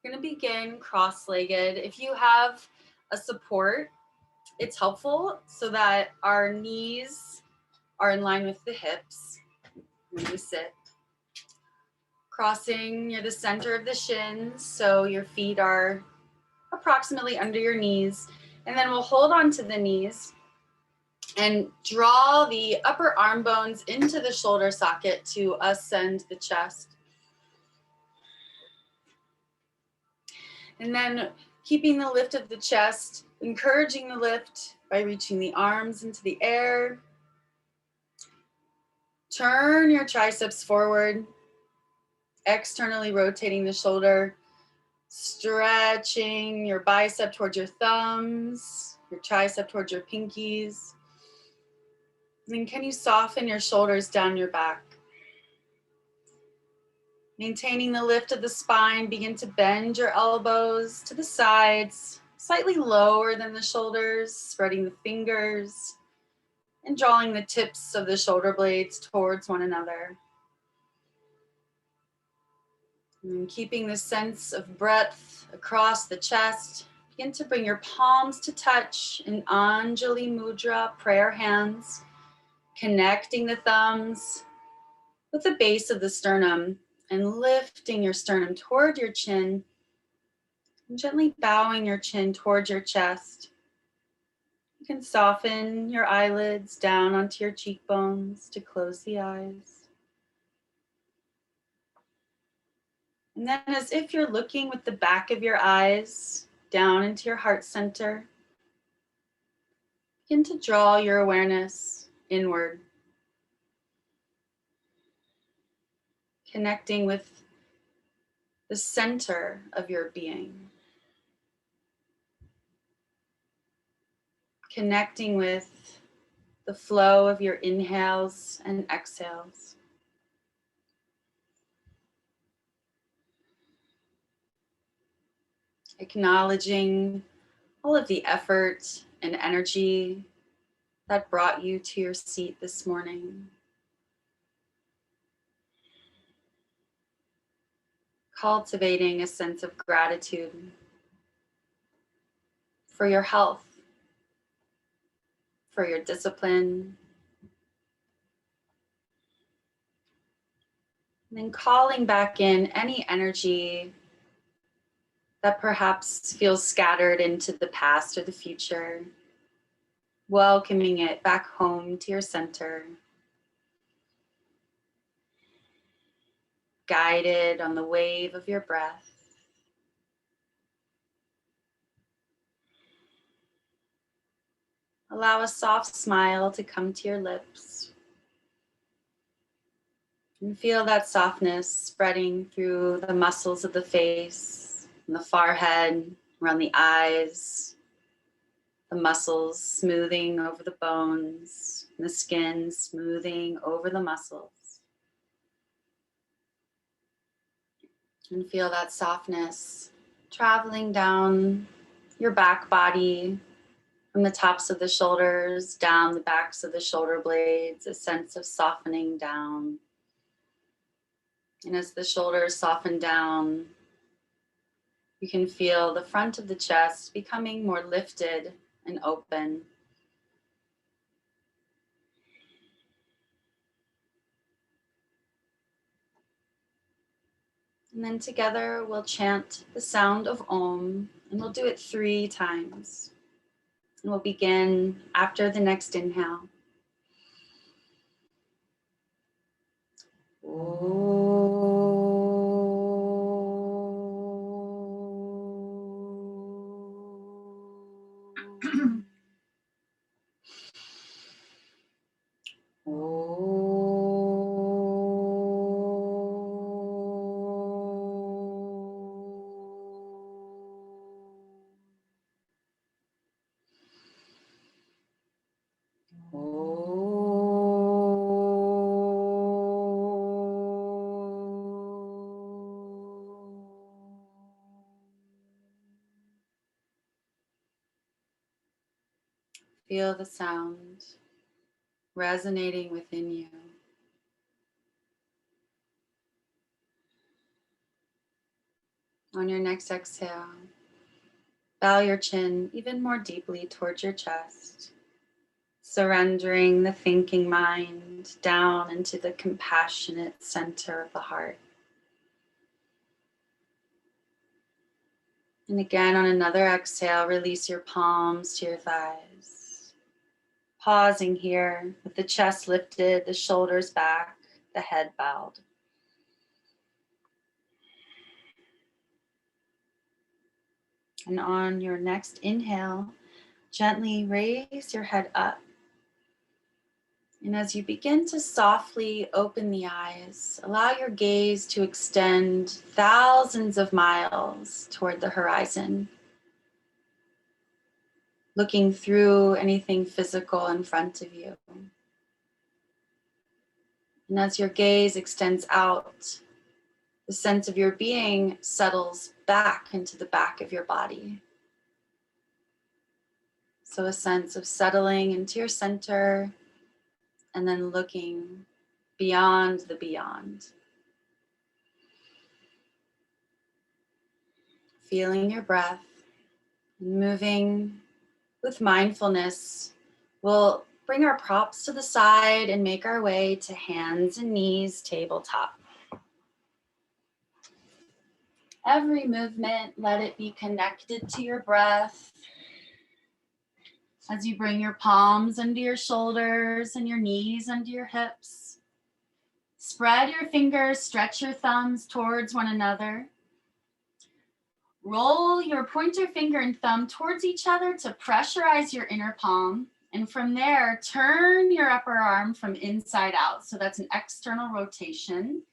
We're going to begin cross-legged. If you have a support, it's helpful so that our knees are in line with the hips when we sit. Crossing near the center of the shins, so your feet are approximately under your knees. And then we'll hold on to the knees and draw the upper arm bones into the shoulder socket to ascend the chest. And then keeping the lift of the chest, encouraging the lift by reaching the arms into the air. Turn your triceps forward, externally rotating the shoulder, stretching your bicep towards your thumbs, your tricep towards your pinkies. And then can you soften your shoulders down your back? Maintaining the lift of the spine, begin to bend your elbows to the sides, slightly lower than the shoulders, spreading the fingers and drawing the tips of the shoulder blades towards one another. And keeping the sense of breadth across the chest, begin to bring your palms to touch in Anjali Mudra, prayer hands, connecting the thumbs with the base of the sternum and lifting your sternum toward your chin and gently bowing your chin towards your chest. You can soften your eyelids down onto your cheekbones to close the eyes. And then as if you're looking with the back of your eyes down into your heart center, begin to draw your awareness inward, connecting with the center of your being, connecting with the flow of your inhales and exhales. Acknowledging all of the effort and energy that brought you to your seat this morning. Cultivating a sense of gratitude for your health, for your discipline, and then calling back in any energy that perhaps feels scattered into the past or the future, welcoming it back home to your center, guided on the wave of your breath. Allow a soft smile to come to your lips. And feel that softness spreading through the muscles of the face, and the forehead, around the eyes, the muscles smoothing over the bones, and the skin smoothing over the muscles. And feel that softness traveling down your back body, from the tops of the shoulders, down the backs of the shoulder blades, a sense of softening down. And as the shoulders soften down, you can feel the front of the chest becoming more lifted and open. And then together we'll chant the sound of Om, and we'll do it 3 times. And we'll begin after the next inhale. Feel the sound resonating within you. On your next exhale, bow your chin even more deeply towards your chest, surrendering the thinking mind down into the compassionate center of the heart. And again, on another exhale, release your palms to your thighs. Pausing here with the chest lifted, the shoulders back, the head bowed. And on your next inhale, gently raise your head up. And as you begin to softly open the eyes, allow your gaze to extend thousands of miles toward the horizon, looking through anything physical in front of you. And as your gaze extends out, the sense of your being settles back into the back of your body. So a sense of settling into your center and then looking beyond the beyond. Feeling your breath, moving with mindfulness. We'll bring our props to the side and make our way to hands and knees, tabletop. Every movement, let it be connected to your breath. As you bring your palms under your shoulders and your knees under your hips, spread your fingers, stretch your thumbs towards one another. Roll your pointer finger and thumb towards each other to pressurize your inner palm. And from there, turn your upper arm from inside out. So that's an external rotation.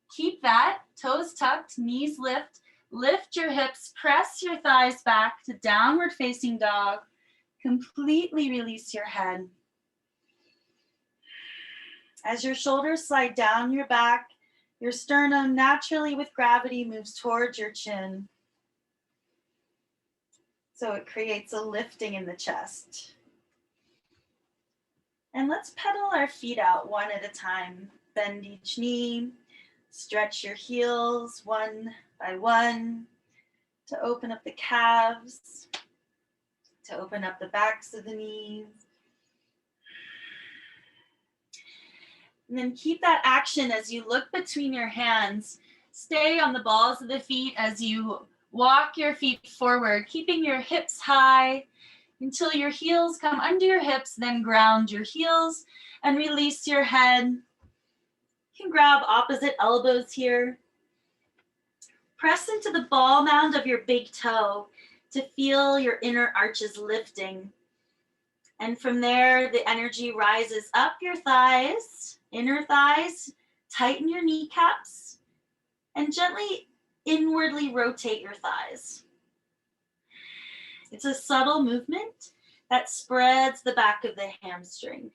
Keep that, toes tucked, knees lift. Lift your hips, press your thighs back to downward facing dog. Completely release your head. As your shoulders slide down your back, your sternum naturally with gravity moves towards your chin. So it creates a lifting in the chest. And let's pedal our feet out one at a time. Bend each knee, stretch your heels one by one to open up the calves, to open up the backs of the knees. And then keep that action as you look between your hands. Stay on the balls of the feet as you walk your feet forward, keeping your hips high until your heels come under your hips, then ground your heels and release your head. You can grab opposite elbows here. Press into the ball mound of your big toe to feel your inner arches lifting. And from there, the energy rises up your thighs, inner thighs, tighten your kneecaps, and gently inwardly rotate your thighs. It's a subtle movement that spreads the back of the hamstring.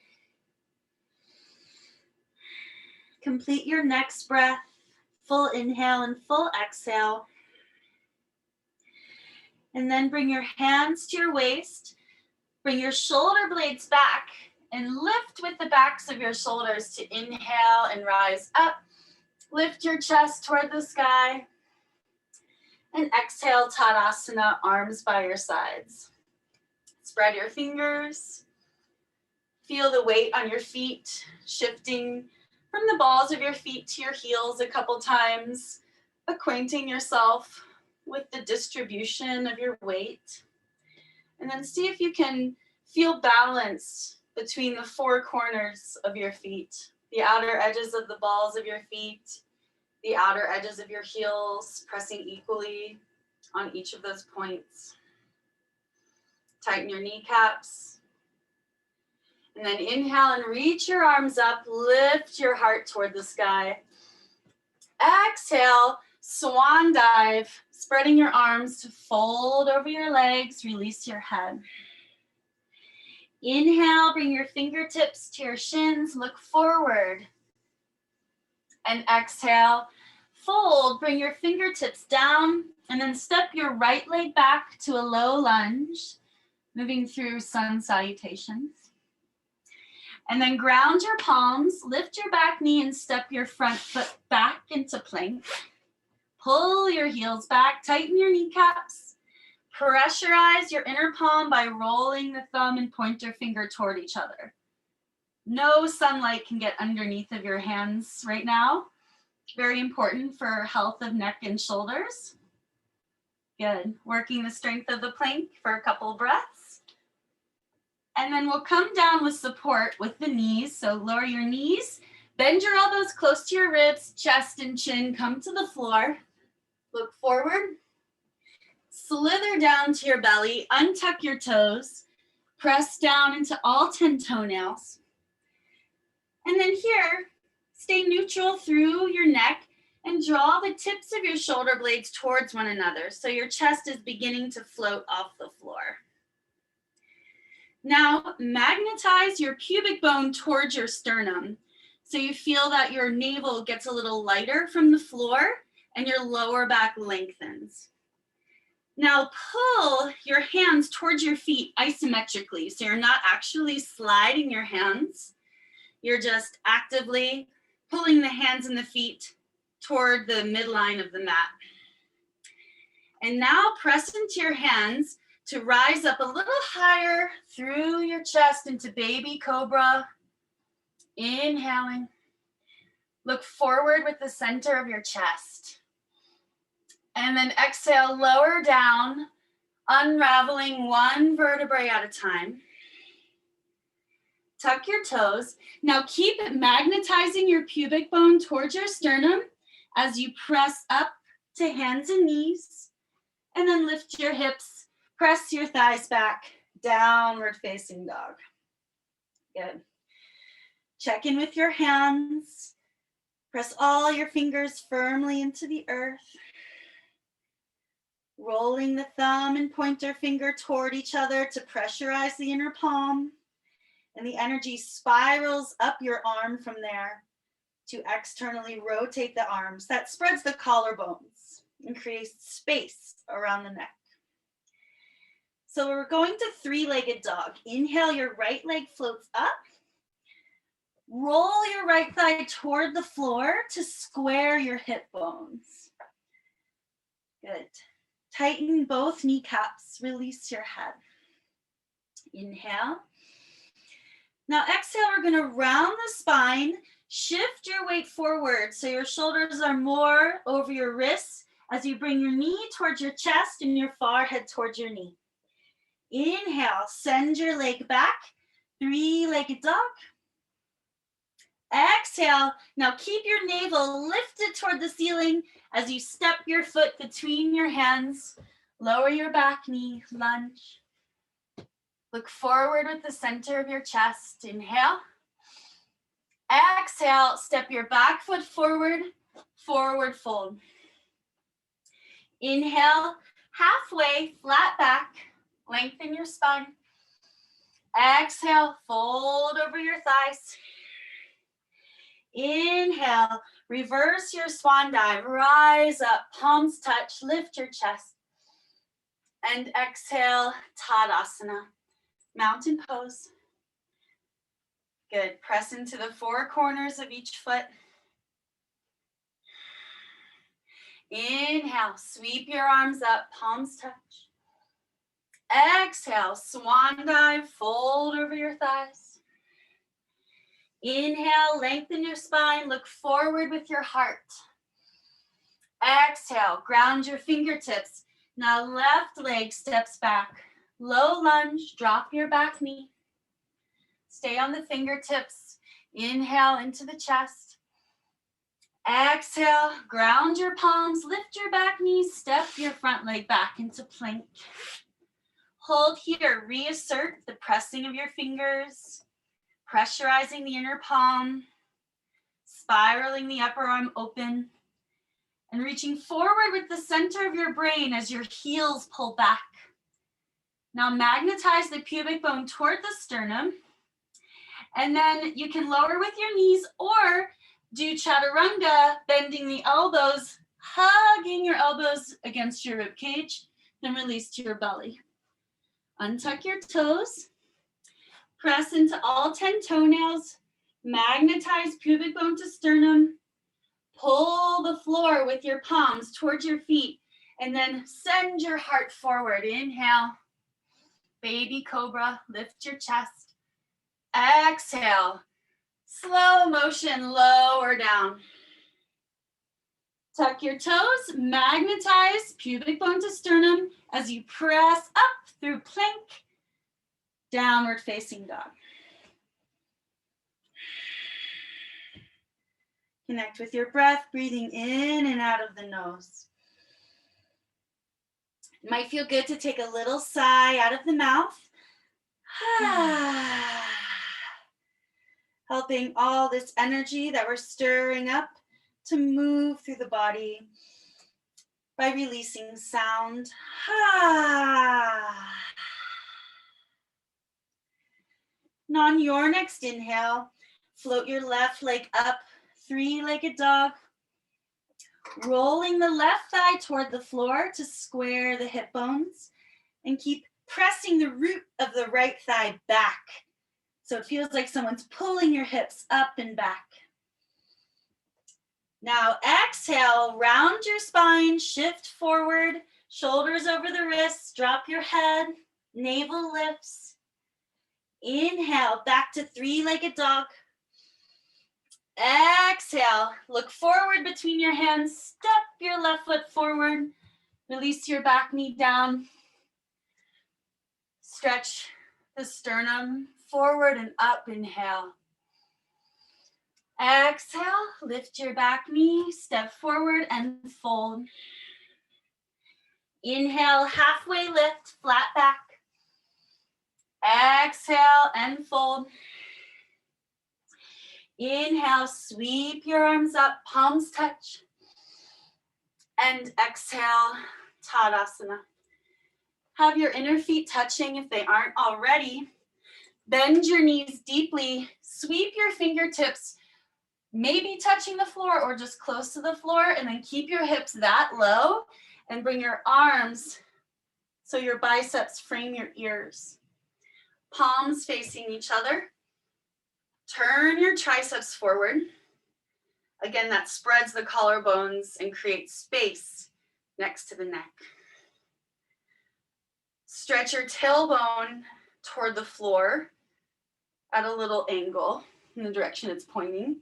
Complete your next breath, full inhale and full exhale. And then bring your hands to your waist. Bring your shoulder blades back and lift with the backs of your shoulders to inhale and rise up. Lift your chest toward the sky. And exhale, Tadasana, arms by your sides. Spread your fingers. Feel the weight on your feet shifting from the balls of your feet to your heels a couple times, acquainting yourself with the distribution of your weight. And then see if you can feel balance between the four corners of your feet, the outer edges of the balls of your feet, the outer edges of your heels, pressing equally on each of those points. Tighten your kneecaps. And then inhale and reach your arms up, lift your heart toward the sky. Exhale, swan dive, spreading your arms to fold over your legs, release your head. Inhale, bring your fingertips to your shins, look forward. And exhale, fold, bring your fingertips down, and then step your right leg back to a low lunge, moving through sun salutations. And then ground your palms, lift your back knee, and step your front foot back into plank. Pull your heels back, tighten your kneecaps. Pressurize your inner palm by rolling the thumb and pointer finger toward each other. No sunlight can get underneath of your hands right now. Very important for health of neck and shoulders. Good. Working the strength of the plank for a couple breaths. And then we'll come down with support with the knees. So lower your knees, bend your elbows close to your ribs, chest and chin come to the floor. Look forward. Slither down to your belly, untuck your toes, press down into all 10 toenails. And then here, stay neutral through your neck and draw the tips of your shoulder blades towards one another. So your chest is beginning to float off the floor. Now, magnetize your pubic bone towards your sternum. So you feel that your navel gets a little lighter from the floor and your lower back lengthens. Now pull your hands towards your feet isometrically. So you're not actually sliding your hands. You're just actively pulling the hands and the feet toward the midline of the mat. And now press into your hands to rise up a little higher through your chest into baby cobra. Inhaling. Look forward with the center of your chest. And then exhale, lower down, unraveling one vertebrae at a time. Tuck your toes. Now keep magnetizing your pubic bone towards your sternum as you press up to hands and knees. And then lift your hips, press your thighs back, downward facing dog. Good. Check in with your hands. Press all your fingers firmly into the earth. Rolling the thumb and pointer finger toward each other to pressurize the inner palm. And the energy spirals up your arm from there to externally rotate the arms. That spreads the collarbones and creates space around the neck. So we're going to three-legged dog. Inhale, your right leg floats up. Roll your right thigh toward the floor to square your hip bones. Good. Tighten both kneecaps, release your head. Inhale. Now exhale, we're gonna round the spine, shift your weight forward so your shoulders are more over your wrists as you bring your knee towards your chest and your forehead towards your knee. Inhale, send your leg back, three-legged dog. Exhale, now keep your navel lifted toward the ceiling as you step your foot between your hands, lower your back knee, lunge. Look forward with the center of your chest, inhale. Exhale, step your back foot forward, forward fold. Inhale, halfway, flat back, lengthen your spine. Exhale, fold over your thighs. Inhale, reverse your swan dive, rise up, palms touch, lift your chest. And exhale, Tadasana, mountain pose. Good, press into the four corners of each foot. Inhale, sweep your arms up, palms touch. Exhale, swan dive, fold over your thighs. Inhale, lengthen your spine, look forward with your heart. Exhale, ground your fingertips. Now left leg steps back. Low lunge, drop your back knee. Stay on the fingertips. Inhale into the chest. Exhale, ground your palms, lift your back knee, step your front leg back into plank. Hold here, reassert the pressing of your fingers, pressurizing the inner palm, spiraling the upper arm open, and reaching forward with the center of your brain as your heels pull back. Now magnetize the pubic bone toward the sternum, and then you can lower with your knees or do Chaturanga, bending the elbows, hugging your elbows against your rib cage, then release to your belly. Untuck your toes, press into all 10 toenails, magnetize pubic bone to sternum, Pull the floor with your palms towards your feet and then send your heart forward. Inhale, baby cobra, lift your chest. Exhale, slow motion, lower down. Tuck your toes, magnetize pubic bone to sternum as you press up through plank, downward facing dog. Connect with your breath, breathing in and out of the nose. It might feel good to take a little sigh out of the mouth. Helping all this energy that we're stirring up to move through the body by releasing sound. And on your next inhale, float your left leg up, three-legged dog. Rolling the left thigh toward the floor to square the hip bones and keep pressing the root of the right thigh back. So it feels like someone's pulling your hips up and back. Now exhale, round your spine, shift forward, shoulders over the wrists, drop your head, navel lifts. Inhale, back to three-legged dog. Exhale, look forward between your hands, step your left foot forward, release your back knee down. Stretch the sternum forward and up, inhale. Exhale, lift your back knee, step forward and fold. Inhale, halfway lift, flat back. Exhale and fold. Inhale, sweep your arms up, palms touch. And exhale, Tadasana. Have your inner feet touching if they aren't already. Bend your knees deeply, sweep your fingertips, maybe touching the floor or just close to the floor, and then keep your hips that low and bring your arms so your biceps frame your ears. Palms facing each other. Turn your triceps forward. Again, that spreads the collarbones and creates space next to the neck. Stretch your tailbone toward the floor at a little angle in the direction it's pointing.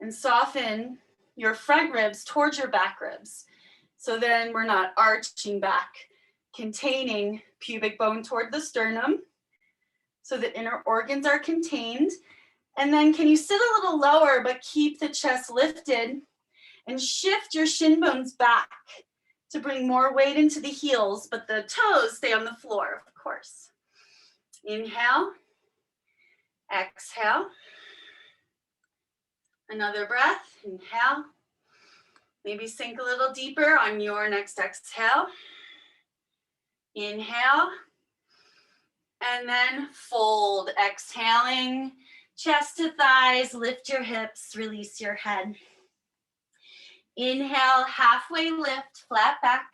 And soften your front ribs towards your back ribs. So then we're not arching back, containing pubic bone toward the sternum so that inner organs are contained. And then can you sit a little lower but keep the chest lifted and shift your shin bones back to bring more weight into the heels, but the toes stay on the floor, of course. Inhale, exhale. Another breath, inhale. Maybe sink a little deeper on your next exhale. Inhale, and then fold, exhaling, chest to thighs, lift your hips, release your head. Inhale, halfway lift, flat back.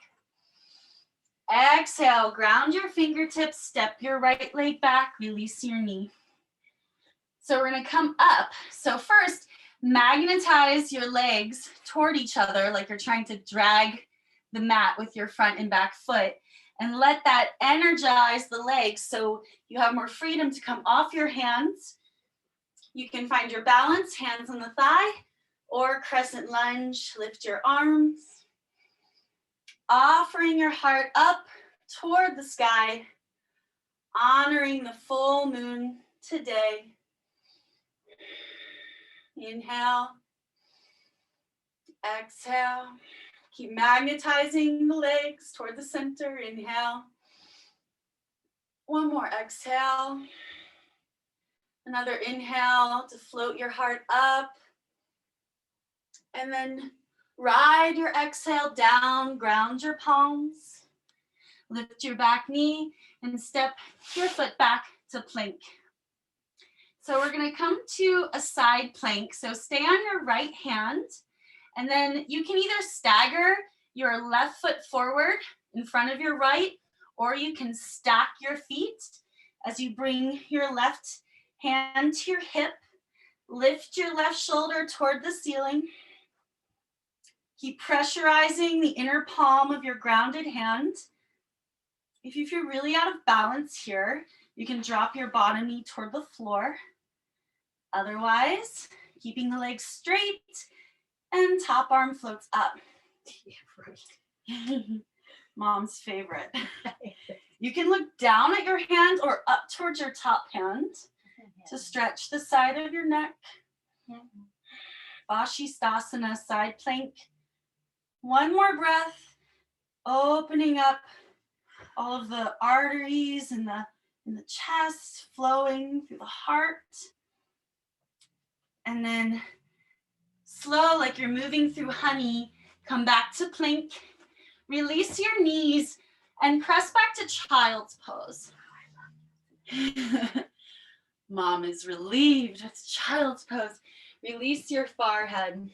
Exhale, ground your fingertips, step your right leg back, release your knee. So we're gonna come up. So first, magnetize your legs toward each other like you're trying to drag the mat with your front and back foot, and let that energize the legs so you have more freedom to come off your hands. You can find your balance, hands on the thigh, or crescent lunge, lift your arms. Offering your heart up toward the sky, honoring the full moon today. Inhale, exhale. Keep magnetizing the legs toward the center. Inhale. One more exhale. Another inhale to float your heart up. And then ride your exhale down, ground your palms. Lift your back knee and step your foot back to plank. So we're gonna come to a side plank. So stay on your right hand, and then you can either stagger your left foot forward in front of your right, or you can stack your feet as you bring your left hand to your hip, lift your left shoulder toward the ceiling, Keep pressurizing the inner palm of your grounded hand. If you feel really out of balance here, you can drop your bottom knee toward the floor. Otherwise, keeping the legs straight and top arm floats up. Yeah, right. Mom's favorite. You can look down at your hand or up towards your top hand to stretch the side of your neck. Vasisthasana, side plank. One more breath, opening up all of the arteries in the chest, flowing through the heart. And then slow, like you're moving through honey, come back to plank. Release your knees and press back to child's pose. Mom is relieved. It's child's pose. Release your forehead.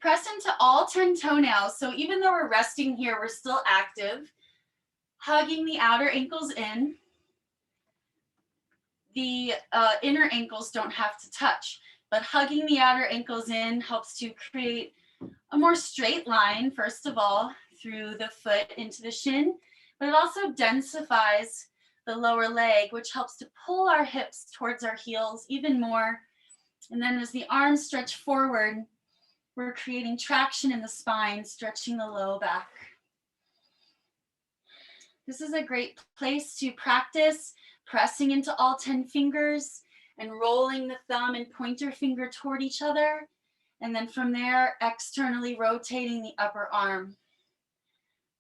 Press into all 10 toenails. So even though we're resting here, we're still active. Hugging the outer ankles in. The inner ankles don't have to touch, but hugging the outer ankles in helps to create a more straight line, first of all, through the foot into the shin, but it also densifies the lower leg, which helps to pull our hips towards our heels even more. And then as the arms stretch forward, we're creating traction in the spine, stretching the low back. This is a great place to practice pressing into all 10 fingers and rolling the thumb and pointer finger toward each other. And then from there, externally rotating the upper arm.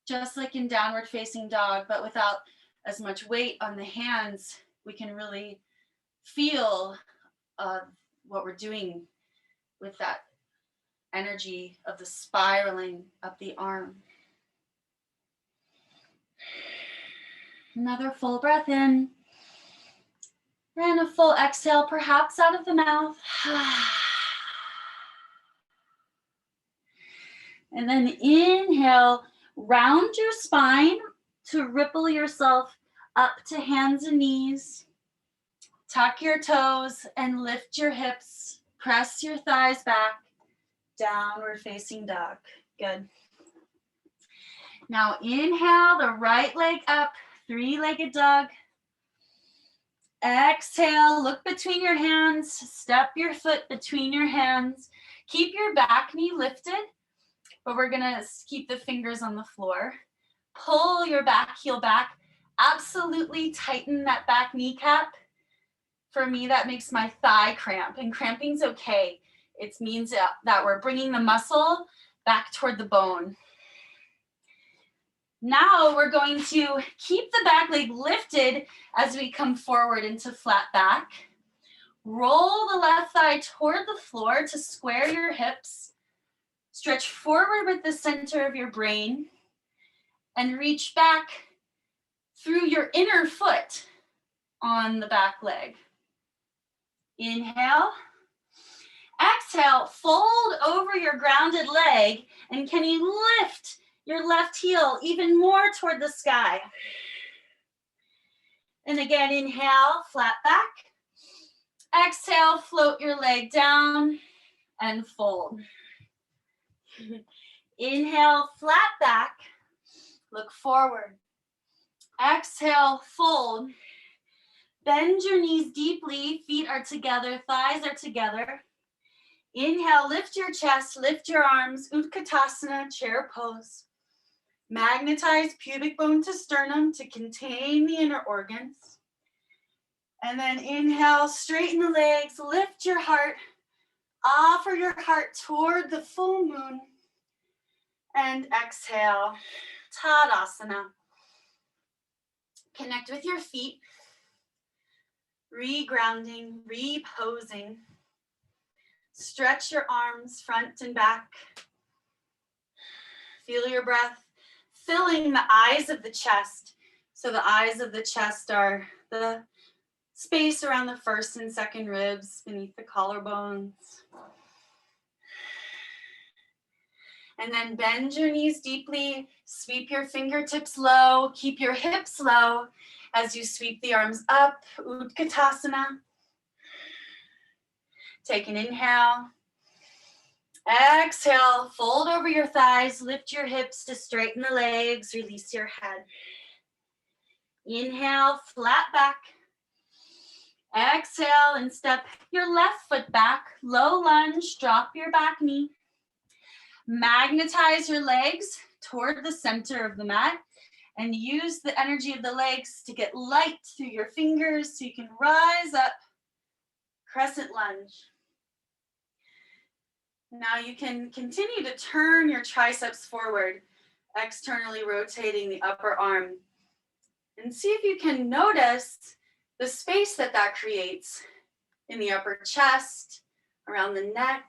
Just like in downward facing dog, but without as much weight on the hands, we can really feel what we're doing with that energy of the spiraling up the arm. Another full breath in. And a full exhale, perhaps out of the mouth. And then inhale, round your spine to ripple yourself up to hands and knees. Tuck your toes and lift your hips. Press your thighs back. Downward facing dog. Good. Now inhale the right leg up, three-legged dog. Exhale, look between your hands. Step your foot between your hands. Keep your back knee lifted, but we're gonna keep the fingers on the floor. Pull your back heel back. Absolutely tighten that back kneecap. For me, that makes my thigh cramp, and cramping's okay. It means that we're bringing the muscle back toward the bone. Now we're going to keep the back leg lifted as we come forward into flat back. Roll the left thigh toward the floor to square your hips. Stretch forward with the center of your brain and reach back through your inner foot on the back leg. Inhale. Exhale, fold over your grounded leg, and can you lift your left heel even more toward the sky? And again, inhale, flat back. Exhale, float your leg down and fold. Inhale, flat back. Look forward. Exhale, fold. Bend your knees deeply. Feet are together, thighs are together. Inhale, lift your chest, lift your arms. Katasana, chair pose. Magnetize pubic bone to sternum to contain the inner organs. And then inhale, straighten the legs, lift your heart. Offer your heart toward the full moon. And exhale, Tadasana. Connect with your feet. Regrounding, reposing. Stretch your arms front and back. Feel your breath filling the eyes of the chest. So the eyes of the chest are the space around the first and second ribs beneath the collarbones. And then bend your knees deeply, sweep your fingertips low, keep your hips low as you sweep the arms up, Utkatasana. Take an inhale Exhale, fold over your thighs, lift your hips to straighten the legs, release your head. Inhale, flat back. Exhale and step your left foot back, low lunge, drop your back knee. Magnetize your legs toward the center of the mat and use the energy of the legs to get light through your fingers so you can rise up, crescent lunge. Now you can continue to turn your triceps forward, externally rotating the upper arm. And see if you can notice the space that that creates in the upper chest, around the neck,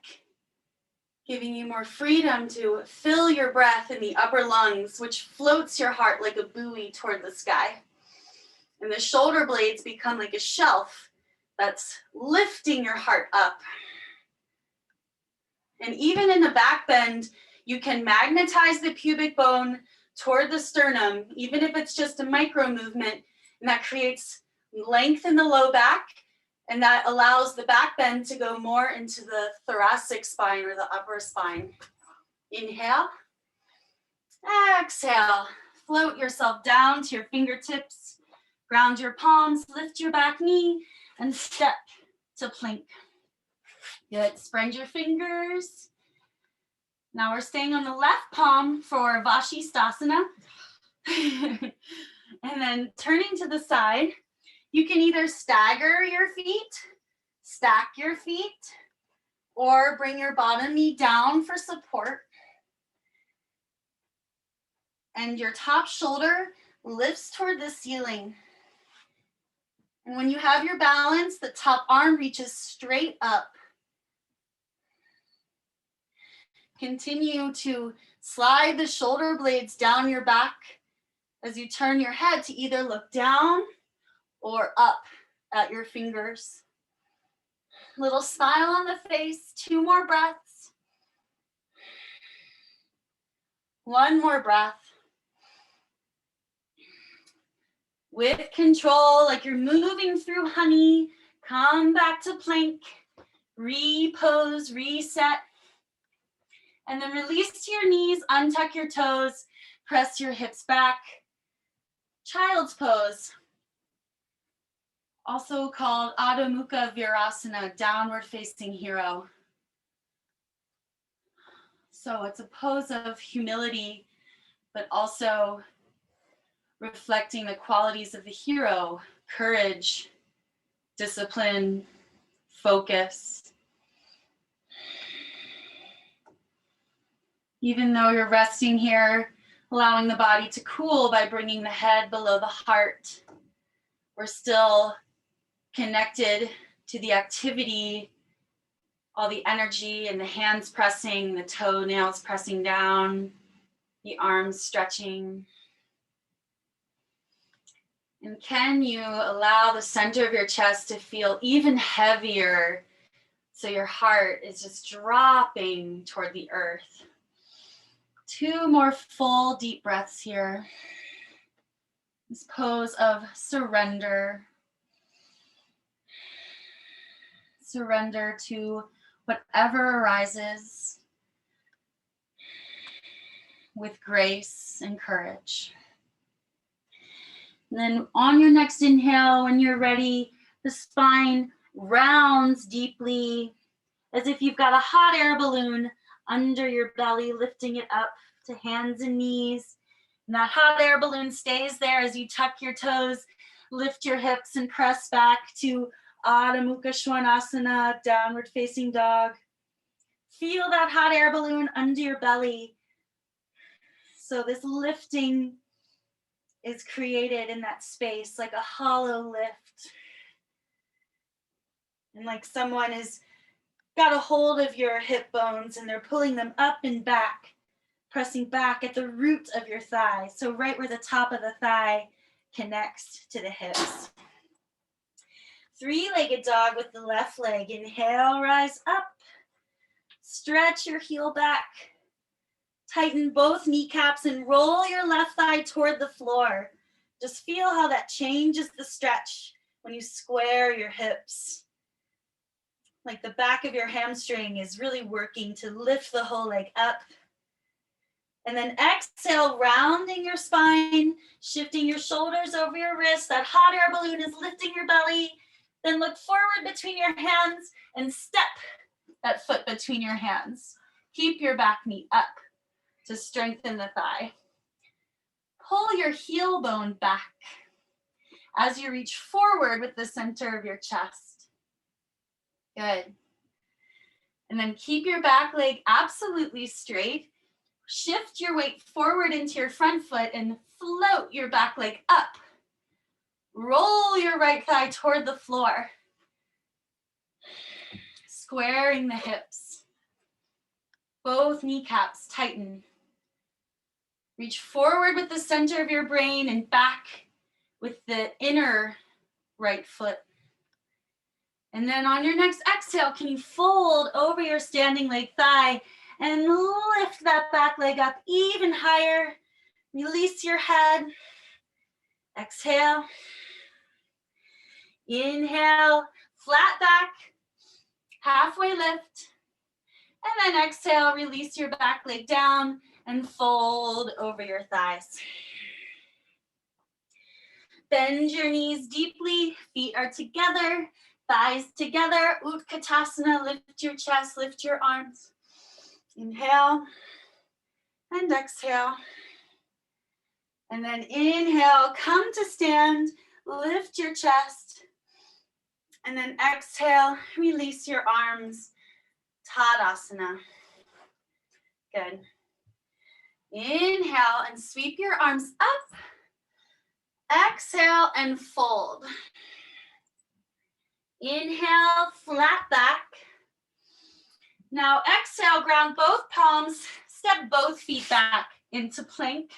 giving you more freedom to fill your breath in the upper lungs, which floats your heart like a buoy toward the sky. And the shoulder blades become like a shelf that's lifting your heart up. And even in the back bend, you can magnetize the pubic bone toward the sternum, even if it's just a micro movement, and that creates length in the low back, and that allows the back bend to go more into the thoracic spine or the upper spine. Inhale. Exhale. Float yourself down to your fingertips. Ground your palms, lift your back knee, and step to plank. Good. Spread your fingers. Now we're staying on the left palm for vasisthasana. And then turning to the side, you can either stagger your feet, stack your feet, or bring your bottom knee down for support. And your top shoulder lifts toward the ceiling. And when you have your balance, the top arm reaches straight up. Continue to slide the shoulder blades down your back as you turn your head to either look down or up at your fingers. Little smile on the face, 2 more breaths. 1 more breath. With control, like you're moving through honey, come back to plank, repose, reset. And then release to your knees, untuck your toes, press your hips back. Child's pose, also called Adho Mukha Virasana, downward facing hero. So it's a pose of humility, but also reflecting the qualities of the hero: courage, discipline, focus. Even though you're resting here, allowing the body to cool by bringing the head below the heart, we're still connected to the activity, all the energy, and the hands pressing, the toenails pressing down, the arms stretching. And can you allow the center of your chest to feel even heavier, so your heart is just dropping toward the earth? 2 more full deep breaths here. This pose of surrender. Surrender to whatever arises with grace and courage. And then on your next inhale, when you're ready, the spine rounds deeply as if you've got a hot air balloon under your belly, lifting it up to hands and knees. And that hot air balloon stays there as you tuck your toes, lift your hips, and press back to Adho Mukha Svanasana, downward facing dog. Feel that hot air balloon under your belly. So this lifting is created in that space, like a hollow lift. And like someone has got a hold of your hip bones and they're pulling them up and back, pressing back at the root of your thigh. So right where the top of the thigh connects to the hips. 3-legged dog with the left leg. Inhale, rise up. Stretch your heel back. Tighten both kneecaps and roll your left thigh toward the floor. Just feel how that changes the stretch when you square your hips. like the back of your hamstring is really working to lift the whole leg up. And then exhale, rounding your spine, shifting your shoulders over your wrists. That hot air balloon is lifting your belly. Then look forward between your hands and step that foot between your hands. Keep your back knee up to strengthen the thigh. Pull your heel bone back as you reach forward with the center of your chest. Good. And then keep your back leg absolutely straight. Shift your weight forward into your front foot and float your back leg up. Roll your right thigh toward the floor. Squaring the hips. Both kneecaps tighten. Reach forward with the center of your brain and back with the inner right foot. And then on your next exhale, can you fold over your standing leg thigh and lift that back leg up even higher. Release your head. Exhale. Inhale, flat back, halfway lift. And then exhale, release your back leg down and fold over your thighs. Bend your knees deeply, feet are together, thighs together. Katasana, lift your chest, lift your arms. Inhale and exhale. And then inhale, come to stand, lift your chest. And then exhale, release your arms, Tadasana. Good. Inhale and sweep your arms up. Exhale and fold. Inhale, flat back. Now exhale, ground both palms, step both feet back into plank.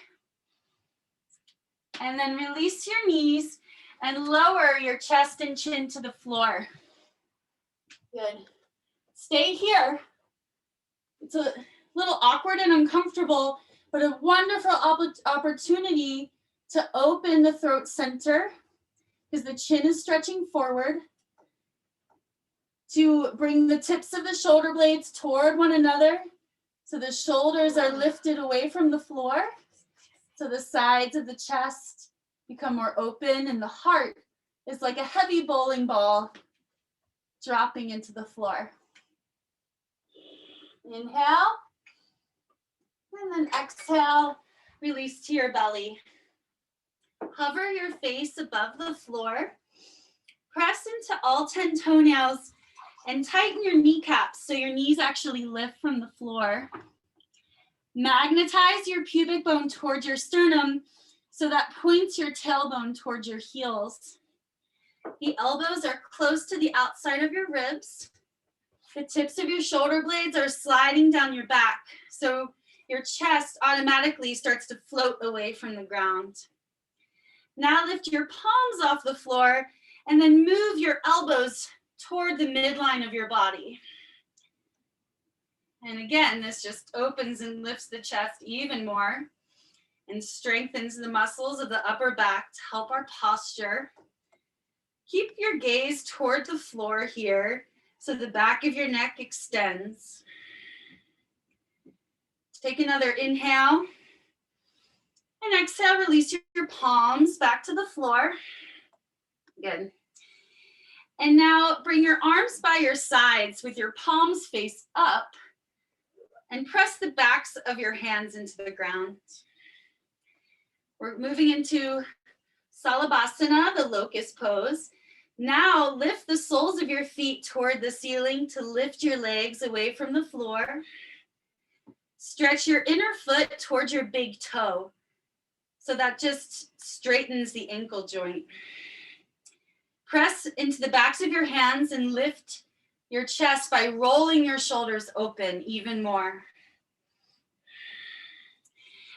And then release your knees and lower your chest and chin to the floor. Good. Stay here. It's a little awkward and uncomfortable, but a wonderful opportunity to open the throat center because the chin is stretching forward. To bring the tips of the shoulder blades toward one another so the shoulders are lifted away from the floor. So the sides of the chest become more open and the heart is like a heavy bowling ball dropping into the floor. Inhale. And then exhale, release to your belly. Hover your face above the floor. Press into all 10 toenails and tighten your kneecaps so your knees actually lift from the floor. Magnetize your pubic bone towards your sternum so that points your tailbone towards your heels. The elbows are close to the outside of your ribs. The tips of your shoulder blades are sliding down your back, so your chest automatically starts to float away from the ground. Now lift your palms off the floor and then move your elbows toward the midline of your body. And again, this just opens and lifts the chest even more and strengthens the muscles of the upper back to help our posture. Keep your gaze toward the floor here so the back of your neck extends. Take another inhale. And exhale, release your palms back to the floor. Good. And now bring your arms by your sides with your palms face up and press the backs of your hands into the ground. We're moving into Salabhasana, the Locust pose. Now lift the soles of your feet toward the ceiling to lift your legs away from the floor. Stretch your inner foot towards your big toe. So that just straightens the ankle joint. Press into the backs of your hands and lift your chest by rolling your shoulders open even more.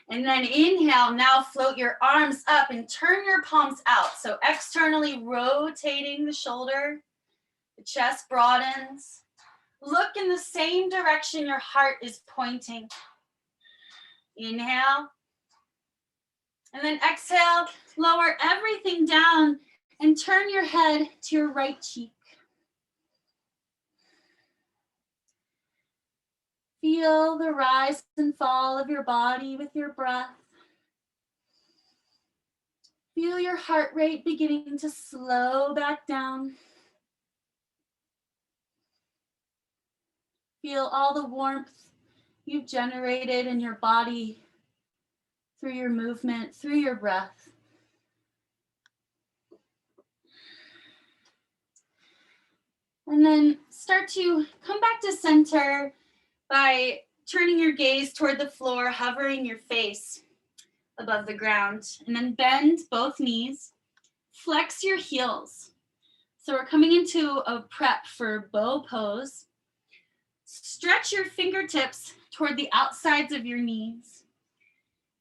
And then inhale, now float your arms up and turn your palms out. So externally rotating the shoulder, the chest broadens. Look in the same direction your heart is pointing. Inhale. And then exhale, lower everything down and turn your head to your right cheek. Feel the rise and fall of your body with your breath. Feel your heart rate beginning to slow back down. Feel all the warmth you've generated in your body through your movement, through your breath. And then start to come back to center by turning your gaze toward the floor, hovering your face above the ground, and then bend both knees, flex your heels. So we're coming into a prep for bow pose. Stretch your fingertips toward the outsides of your knees.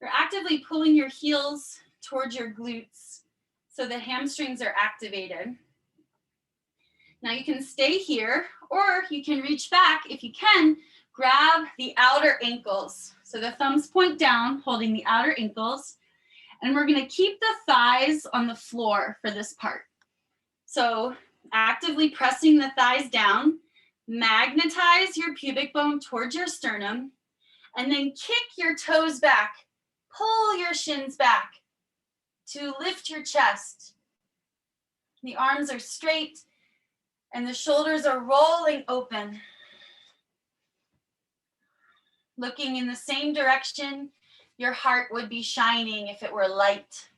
You're actively pulling your heels towards your glutes so the hamstrings are activated. Now you can stay here, or you can reach back. If you can, grab the outer ankles. So the thumbs point down, holding the outer ankles. And we're gonna keep the thighs on the floor for this part. So actively pressing the thighs down, magnetize your pubic bone towards your sternum, and then kick your toes back, pull your shins back to lift your chest. The arms are straight and the shoulders are rolling open. Looking in the same direction your heart would be shining if it were light.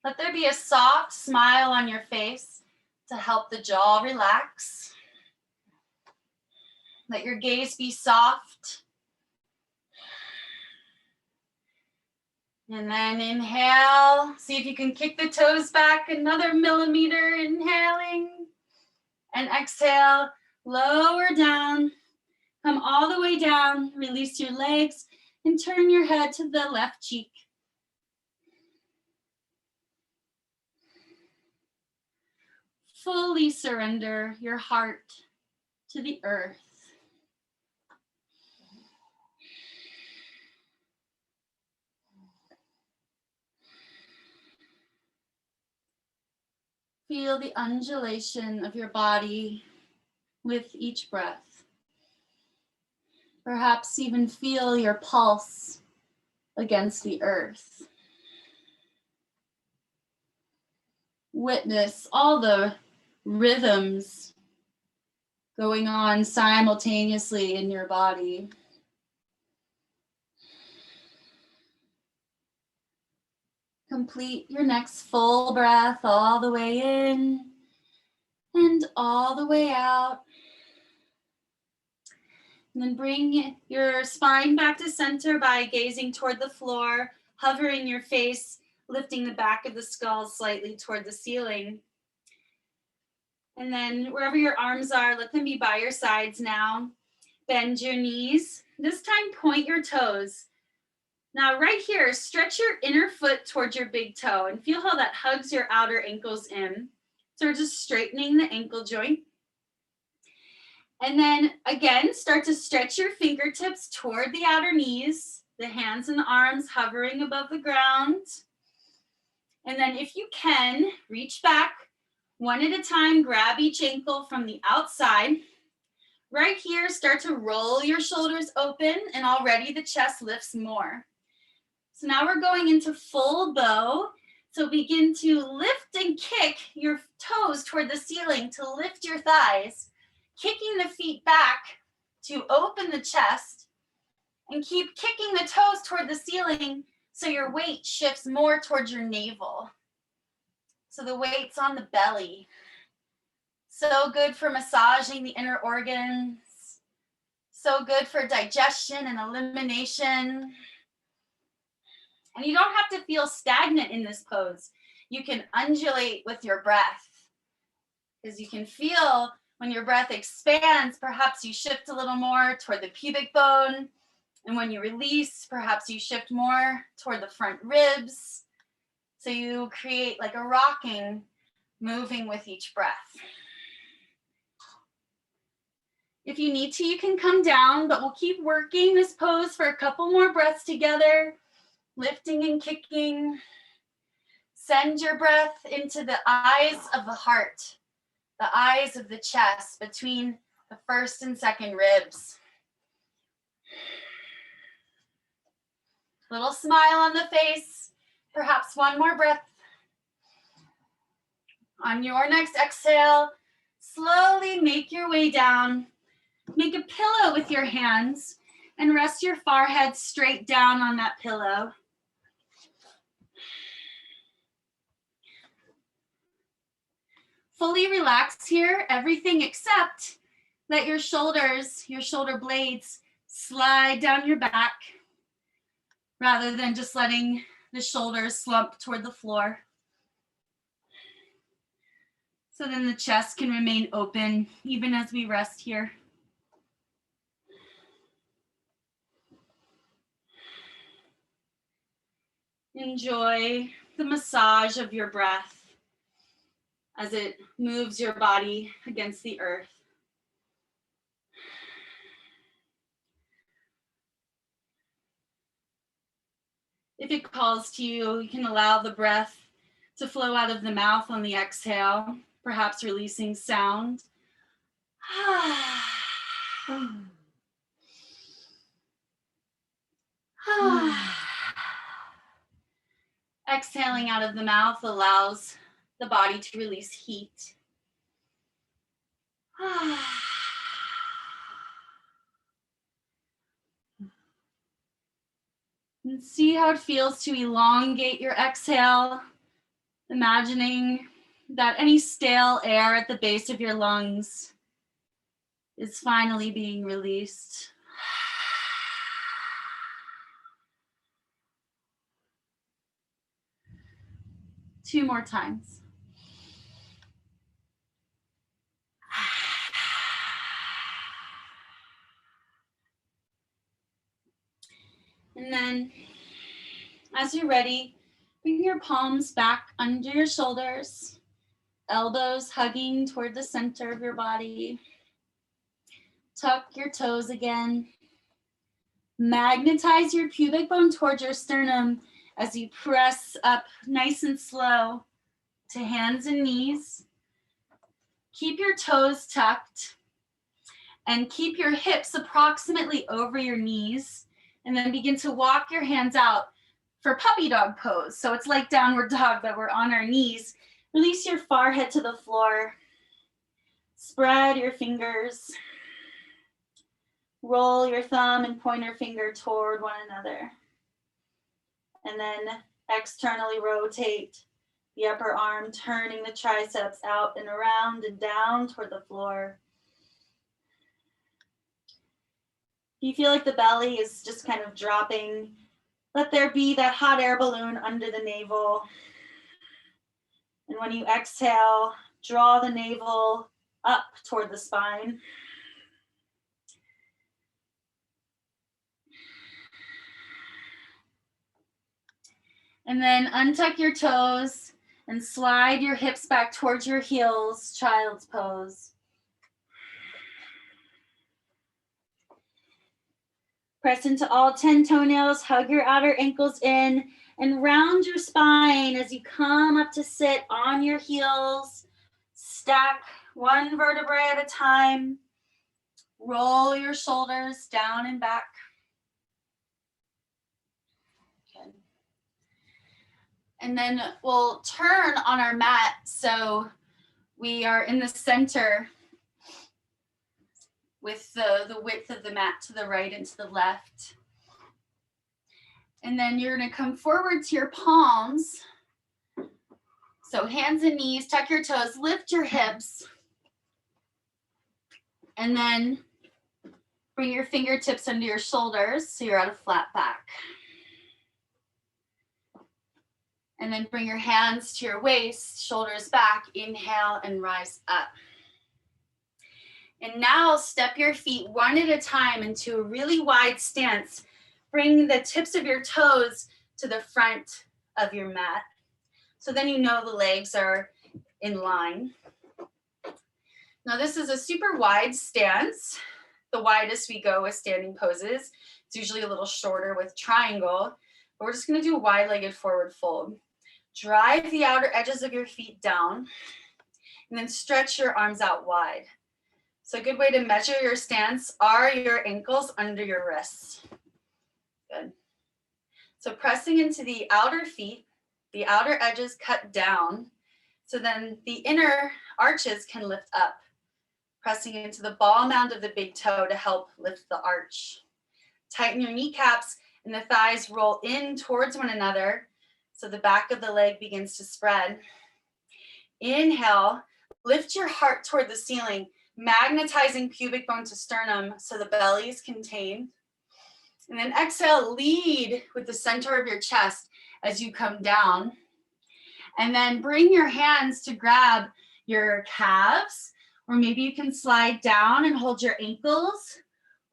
Let there be a soft smile on your face to help the jaw relax. Let your gaze be soft. And then inhale. See if you can kick the toes back another millimeter. Inhaling. And exhale. Lower down. Come all the way down. Release your legs and turn your head to the left cheek. Fully surrender your heart to the earth. Feel the undulation of your body with each breath. Perhaps even feel your pulse against the earth. Witness all the rhythms going on simultaneously in your body. Complete your next full breath all the way in and all the way out. And then bring your spine back to center by gazing toward the floor, hovering your face, lifting the back of the skull slightly toward the ceiling. And then wherever your arms are, let them be by your sides now. Bend your knees. This time, point your toes. Now right here, stretch your inner foot towards your big toe and feel how that hugs your outer ankles in. So we're just straightening the ankle joint. And then again, start to stretch your fingertips toward the outer knees, the hands and the arms hovering above the ground. And then if you can, reach back one at a time, grab each ankle from the outside. Right here, start to roll your shoulders open and already the chest lifts more. So now we're going into full bow. So begin to lift and kick your toes toward the ceiling to lift your thighs, kicking the feet back to open the chest, and keep kicking the toes toward the ceiling so your weight shifts more towards your navel. So the weight's on the belly. So good for massaging the inner organs. So good for digestion and elimination. And you don't have to feel stagnant in this pose. You can undulate with your breath. Because you can feel when your breath expands, perhaps you shift a little more toward the pubic bone. And when you release, perhaps you shift more toward the front ribs. So you create like a rocking, moving with each breath. If you need to, you can come down, but we'll keep working this pose for a couple more breaths together. Lifting and kicking. Send your breath into the eyes of the heart, the eyes of the chest, between the first and second ribs. Little smile on the face, perhaps one more breath. On your next exhale, slowly make your way down. Make a pillow with your hands and rest your forehead straight down on that pillow. Fully relax here, everything except let your shoulders, your shoulder blades slide down your back rather than just letting the shoulders slump toward the floor. So then the chest can remain open even as we rest here. Enjoy the massage of your breath as it moves your body against the earth. If it calls to you, you can allow the breath to flow out of the mouth on the exhale, perhaps releasing sound. Exhaling out of the mouth allows the body to release heat. And see how it feels to elongate your exhale, imagining that any stale air at the base of your lungs is finally being released. Two more times. And then, as you're ready, bring your palms back under your shoulders, elbows hugging toward the center of your body. Tuck your toes again. Magnetize your pubic bone towards your sternum as you press up nice and slow to hands and knees. Keep your toes tucked and keep your hips approximately over your knees. And then begin to walk your hands out for puppy dog pose. So it's like downward dog, but we're on our knees. Release your forehead to the floor. Spread your fingers. Roll your thumb and pointer finger toward one another. And then externally rotate the upper arm, turning the triceps out and around and down toward the floor. You feel like the belly is just kind of dropping. Let there be that hot air balloon under the navel. And when you exhale, draw the navel up toward the spine. And then untuck your toes and slide your hips back towards your heels, child's pose. Press into all 10 toenails, hug your outer ankles in, and round your spine as you come up to sit on your heels. Stack one vertebrae at a time. Roll your shoulders down and back. Good. And then we'll turn on our mat so we are in the center with the width of the mat to the right and to the left. And then you're gonna come forward to your palms. So hands and knees, tuck your toes, lift your hips. And then bring your fingertips under your shoulders so you're at a flat back. And then bring your hands to your waist, shoulders back, inhale and rise up. And now step your feet one at a time into a really wide stance. Bring the tips of your toes to the front of your mat. So then you know the legs are in line. Now this is a super wide stance. The widest we go with standing poses. It's usually a little shorter with triangle, but we're just gonna do a wide-legged forward fold. Drive the outer edges of your feet down and then stretch your arms out wide. So a good way to measure your stance are your ankles under your wrists. Good. So pressing into the outer feet, the outer edges cut down, so then the inner arches can lift up. Pressing into the ball mound of the big toe to help lift the arch. Tighten your kneecaps and the thighs roll in towards one another, so the back of the leg begins to spread. Inhale, lift your heart toward the ceiling, magnetizing pubic bone to sternum so the belly is contained. And then exhale, lead with the center of your chest as you come down. And then bring your hands to grab your calves, or maybe you can slide down and hold your ankles,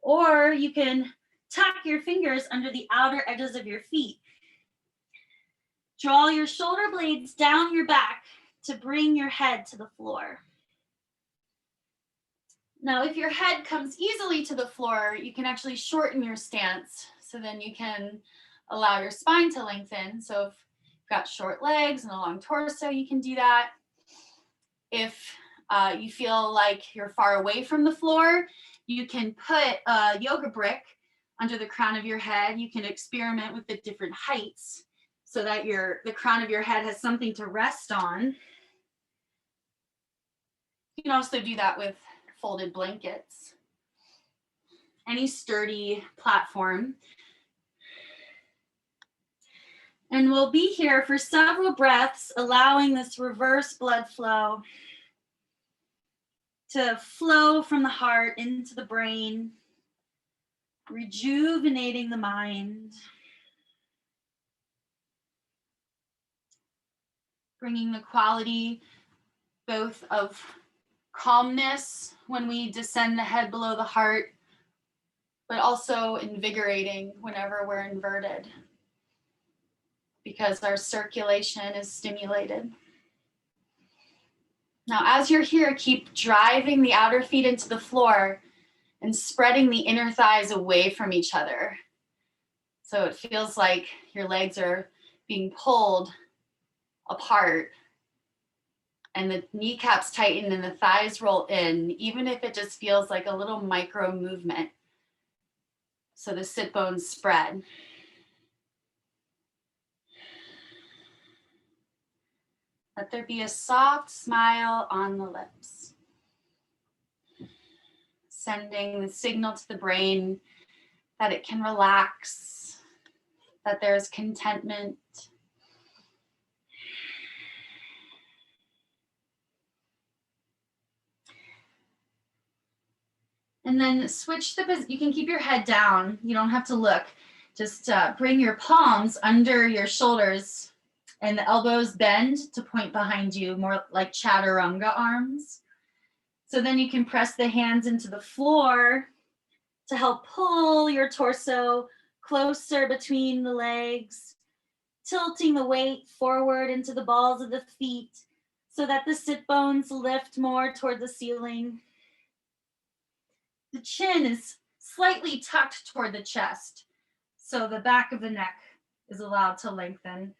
or you can tuck your fingers under the outer edges of your feet. Draw your shoulder blades down your back to bring your head to the floor. Now, if your head comes easily to the floor, you can actually shorten your stance. So then you can allow your spine to lengthen. So if you've got short legs and a long torso, you can do that. If you feel like you're far away from the floor, you can put a yoga brick under the crown of your head. You can experiment with the different heights so that the crown of your head has something to rest on. You can also do that with folded blankets. Any sturdy platform. And we'll be here for several breaths, allowing this reverse blood flow to flow from the heart into the brain, rejuvenating the mind, bringing the quality both of calmness when we descend the head below the heart, but also invigorating whenever we're inverted, because our circulation is stimulated. Now, as you're here, keep driving the outer feet into the floor and spreading the inner thighs away from each other. So it feels like your legs are being pulled apart and the kneecaps tighten and the thighs roll in, even if it just feels like a little micro movement. So the sit bones spread. Let there be a soft smile on the lips, sending the signal to the brain that it can relax, that there's contentment. And then switch you can keep your head down. You don't have to look. Just bring your palms under your shoulders and the elbows bend to point behind you, more like Chaturanga arms. So then you can press the hands into the floor to help pull your torso closer between the legs, tilting the weight forward into the balls of the feet so that the sit bones lift more toward the ceiling. The chin is slightly tucked toward the chest, so the back of the neck is allowed to lengthen.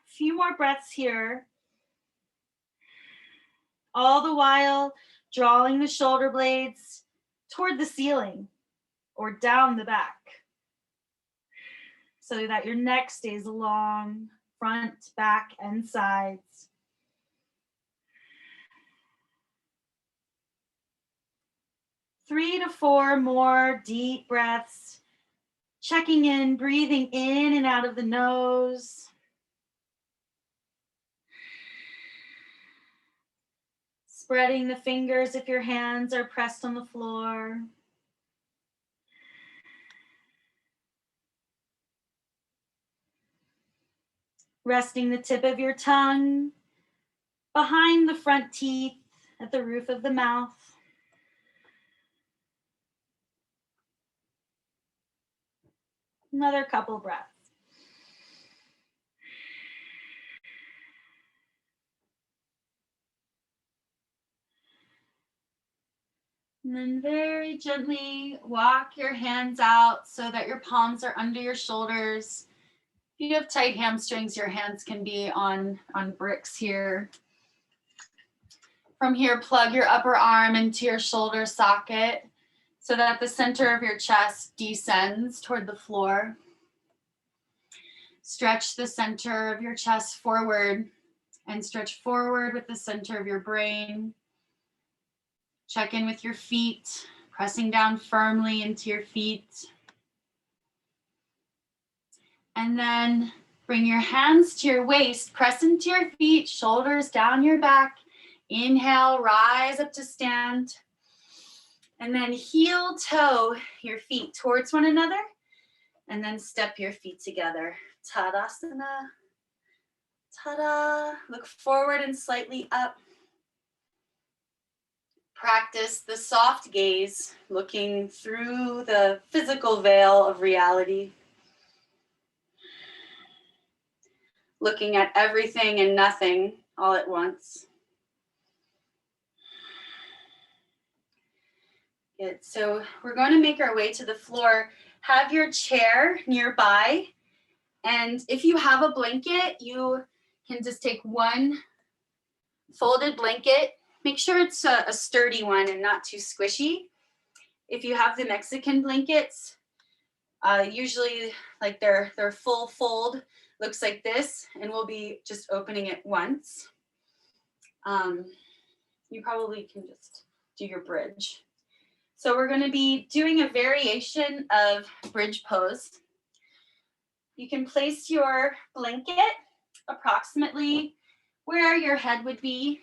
A few more breaths here. All the while drawing the shoulder blades toward the ceiling or down the back so that your neck stays long, front, back, and sides. Three to four more deep breaths, checking in, breathing in and out of the nose. Spreading the fingers if your hands are pressed on the floor. Resting the tip of your tongue behind the front teeth at the roof of the mouth. Another couple breaths. And then very gently walk your hands out so that your palms are under your shoulders. If you have tight hamstrings, your hands can be on bricks here. From here, plug your upper arm into your shoulder socket so that the center of your chest descends toward the floor. Stretch the center of your chest forward and stretch forward with the center of your brain. Check in with your feet, pressing down firmly into your feet. And then bring your hands to your waist, press into your feet, shoulders down your back. Inhale, rise up to stand. And then heel toe your feet towards one another. And then step your feet together. Tadasana. Ta-da. Look forward and slightly up. Practice the soft gaze, looking through the physical veil of reality. Looking at everything and nothing all at once. Good. So we're going to make our way to the floor. Have your chair nearby. And if you have a blanket, you can just take one folded blanket. Make sure it's a sturdy one and not too squishy. If you have the Mexican blankets, usually like their full fold looks like this, and we'll be just opening it once. You probably can just do your bridge. So we're going to be doing a variation of bridge pose. You can place your blanket approximately where your head would be,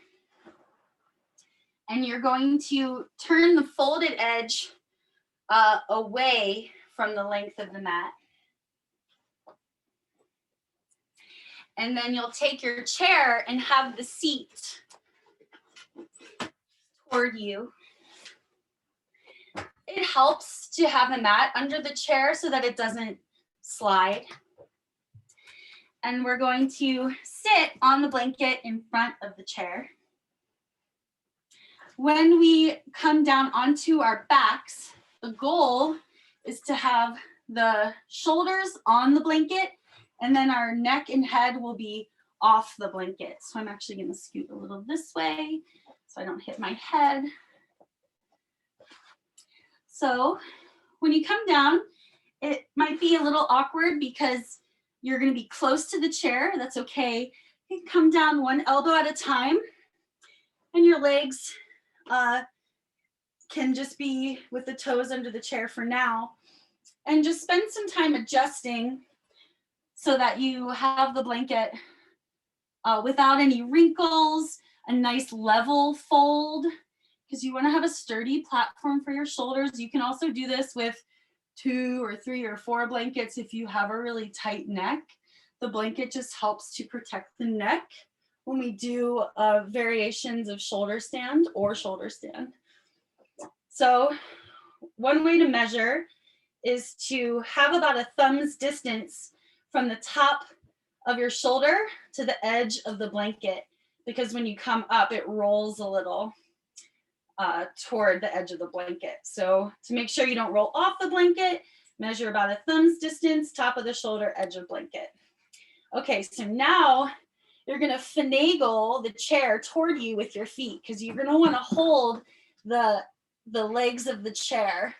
and you're going to turn the folded edge away from the length of the mat. And then you'll take your chair and have the seat toward you. It helps to have a mat under the chair so that it doesn't slide. And we're going to sit on the blanket in front of the chair. When we come down onto our backs, the goal is to have the shoulders on the blanket, and then our neck and head will be off the blanket. So I'm actually going to scoot a little this way so I don't hit my head. So when you come down, it might be a little awkward because you're going to be close to the chair. That's okay. You can come down one elbow at a time, and your legs can just be with the toes under the chair for now. And just spend some time adjusting so that you have the blanket without any wrinkles, a nice level fold, because you want to have a sturdy platform for your shoulders. You can also do this with 2 or 3 or 4 blankets if you have a really tight neck. The blanket just helps to protect the neck when we do variations of shoulder stand or shoulder stand. So one way to measure is to have about a thumb's distance from the top of your shoulder to the edge of the blanket, because when you come up, it rolls a little toward the edge of the blanket. So to make sure you don't roll off the blanket, measure about a thumb's distance, top of the shoulder, edge of blanket. Okay, so now you're gonna finagle the chair toward you with your feet, because you're gonna wanna hold the legs of the chair.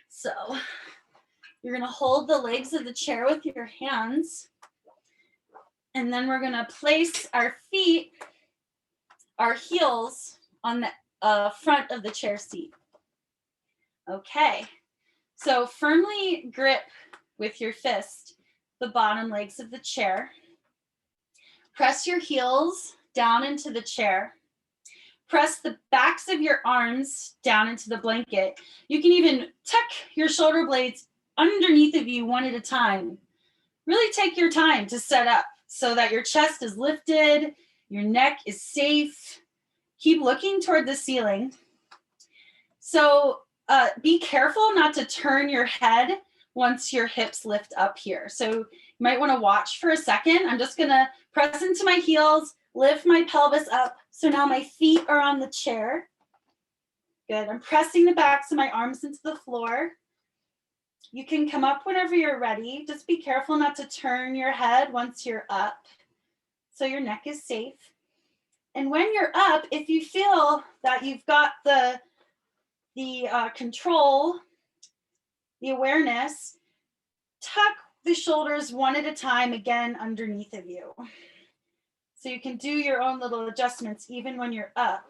So you're gonna hold the legs of the chair with your hands, and then we're gonna place our feet, our heels on the front of the chair seat. Okay, so firmly grip with your fist the bottom legs of the chair. Press your heels down into the chair. Press the backs of your arms down into the blanket. You can even tuck your shoulder blades underneath of you one at a time. Really take your time to set up so that your chest is lifted, your neck is safe. Keep looking toward the ceiling. So be careful not to turn your head once your hips lift up here. So you might want to watch for a second. I'm just gonna press into my heels, lift my pelvis up. So now my feet are on the chair. Good, I'm pressing the backs of my arms into the floor. You can come up whenever you're ready. Just be careful not to turn your head once you're up so your neck is safe. And when you're up, if you feel that you've got the control, the awareness, tuck the shoulders one at a time again underneath of you. So you can do your own little adjustments even when you're up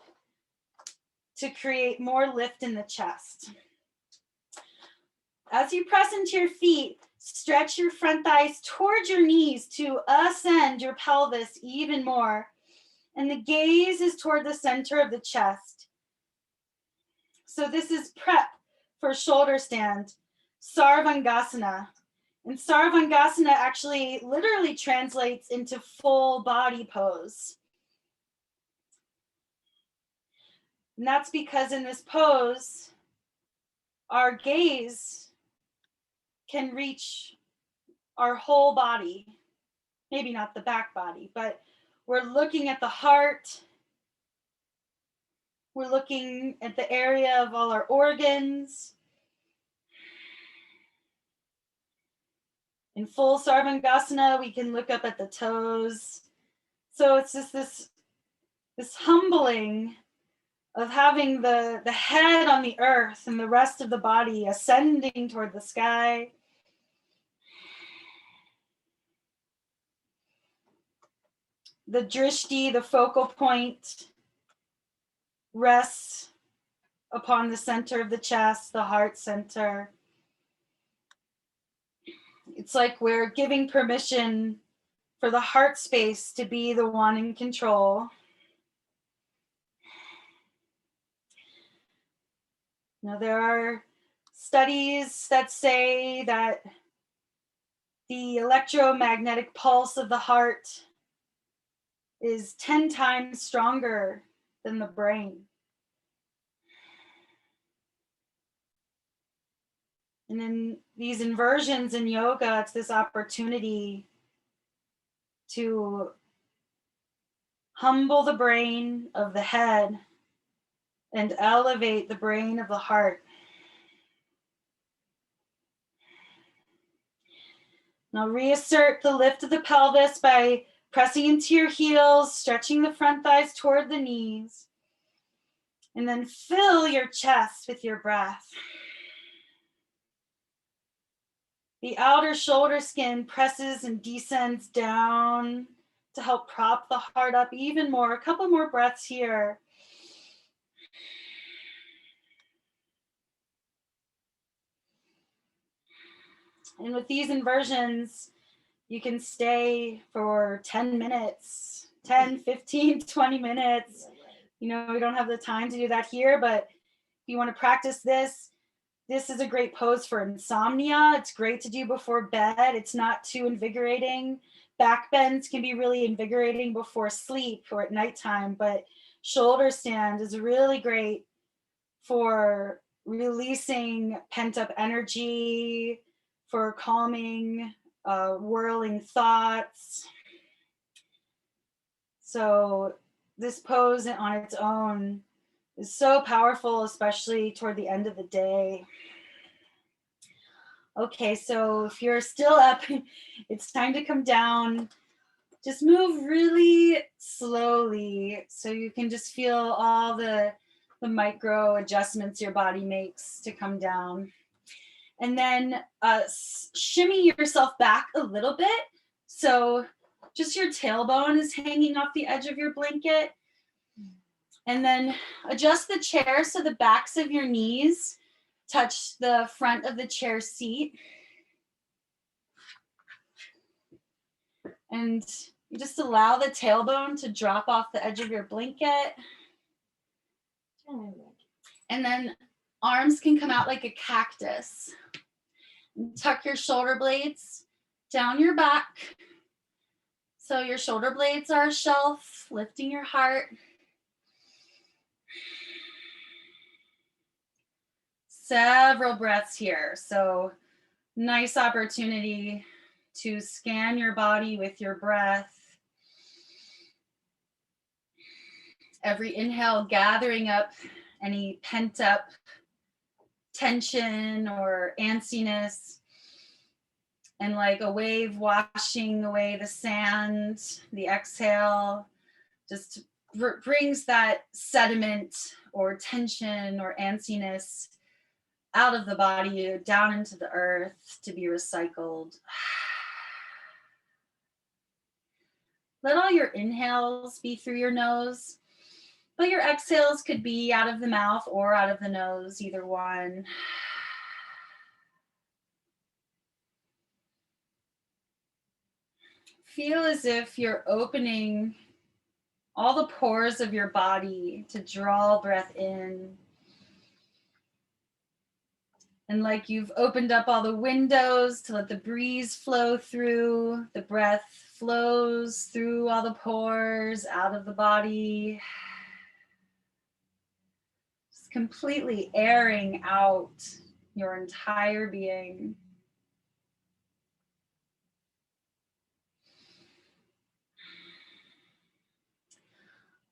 to create more lift in the chest. As you press into your feet, stretch your front thighs towards your knees to ascend your pelvis even more. And the gaze is toward the center of the chest. So this is prep for shoulder stand, Sarvangasana. And Sarvangasana actually literally translates into full body pose. And that's because in this pose, our gaze can reach our whole body. Maybe not the back body, but we're looking at the heart. We're looking at the area of all our organs. In full Sarvangasana, we can look up at the toes. So it's just this humbling of having the head on the earth and the rest of the body ascending toward the sky. The drishti, the focal point, rests upon the center of the chest, the heart center. It's like we're giving permission for the heart space to be the one in control. Now, there are studies that say that the electromagnetic pulse of the heart is 10 times stronger than the brain. And in these inversions in yoga, it's this opportunity to humble the brain of the head and elevate the brain of the heart. Now reassert the lift of the pelvis by pressing into your heels, stretching the front thighs toward the knees, and then fill your chest with your breath. The outer shoulder skin presses and descends down to help prop the heart up even more. A couple more breaths here. And with these inversions, you can stay for 10 minutes, 10, 15, 20 minutes. You know, we don't have the time to do that here, but if you want to practice this, this is a great pose for insomnia. It's great to do before bed. It's not too invigorating. Back bends can be really invigorating before sleep or at nighttime, but shoulder stand is really great for releasing pent-up energy, for calming whirling thoughts. So this pose on its own is so powerful, especially toward the end of the day. Okay, so if you're still up, it's time to come down. Just move really slowly so you can just feel all the micro adjustments your body makes to come down. And then shimmy yourself back a little bit. So just your tailbone is hanging off the edge of your blanket. And then adjust the chair so the backs of your knees touch the front of the chair seat. And you just allow the tailbone to drop off the edge of your blanket. And then arms can come out like a cactus. And tuck your shoulder blades down your back. So your shoulder blades are a shelf, lifting your heart. Several breaths here. So nice opportunity to scan your body with your breath. Every inhale, gathering up any pent up tension or antsiness. And like a wave washing away the sand, the exhale, just brings that sediment or tension or antsiness out of the body, down into the earth to be recycled. Let all your inhales be through your nose, but your exhales could be out of the mouth or out of the nose, either one. Feel as if you're opening all the pores of your body to draw breath in. And like you've opened up all the windows to let the breeze flow through, the breath flows through all the pores, out of the body. Just completely airing out your entire being.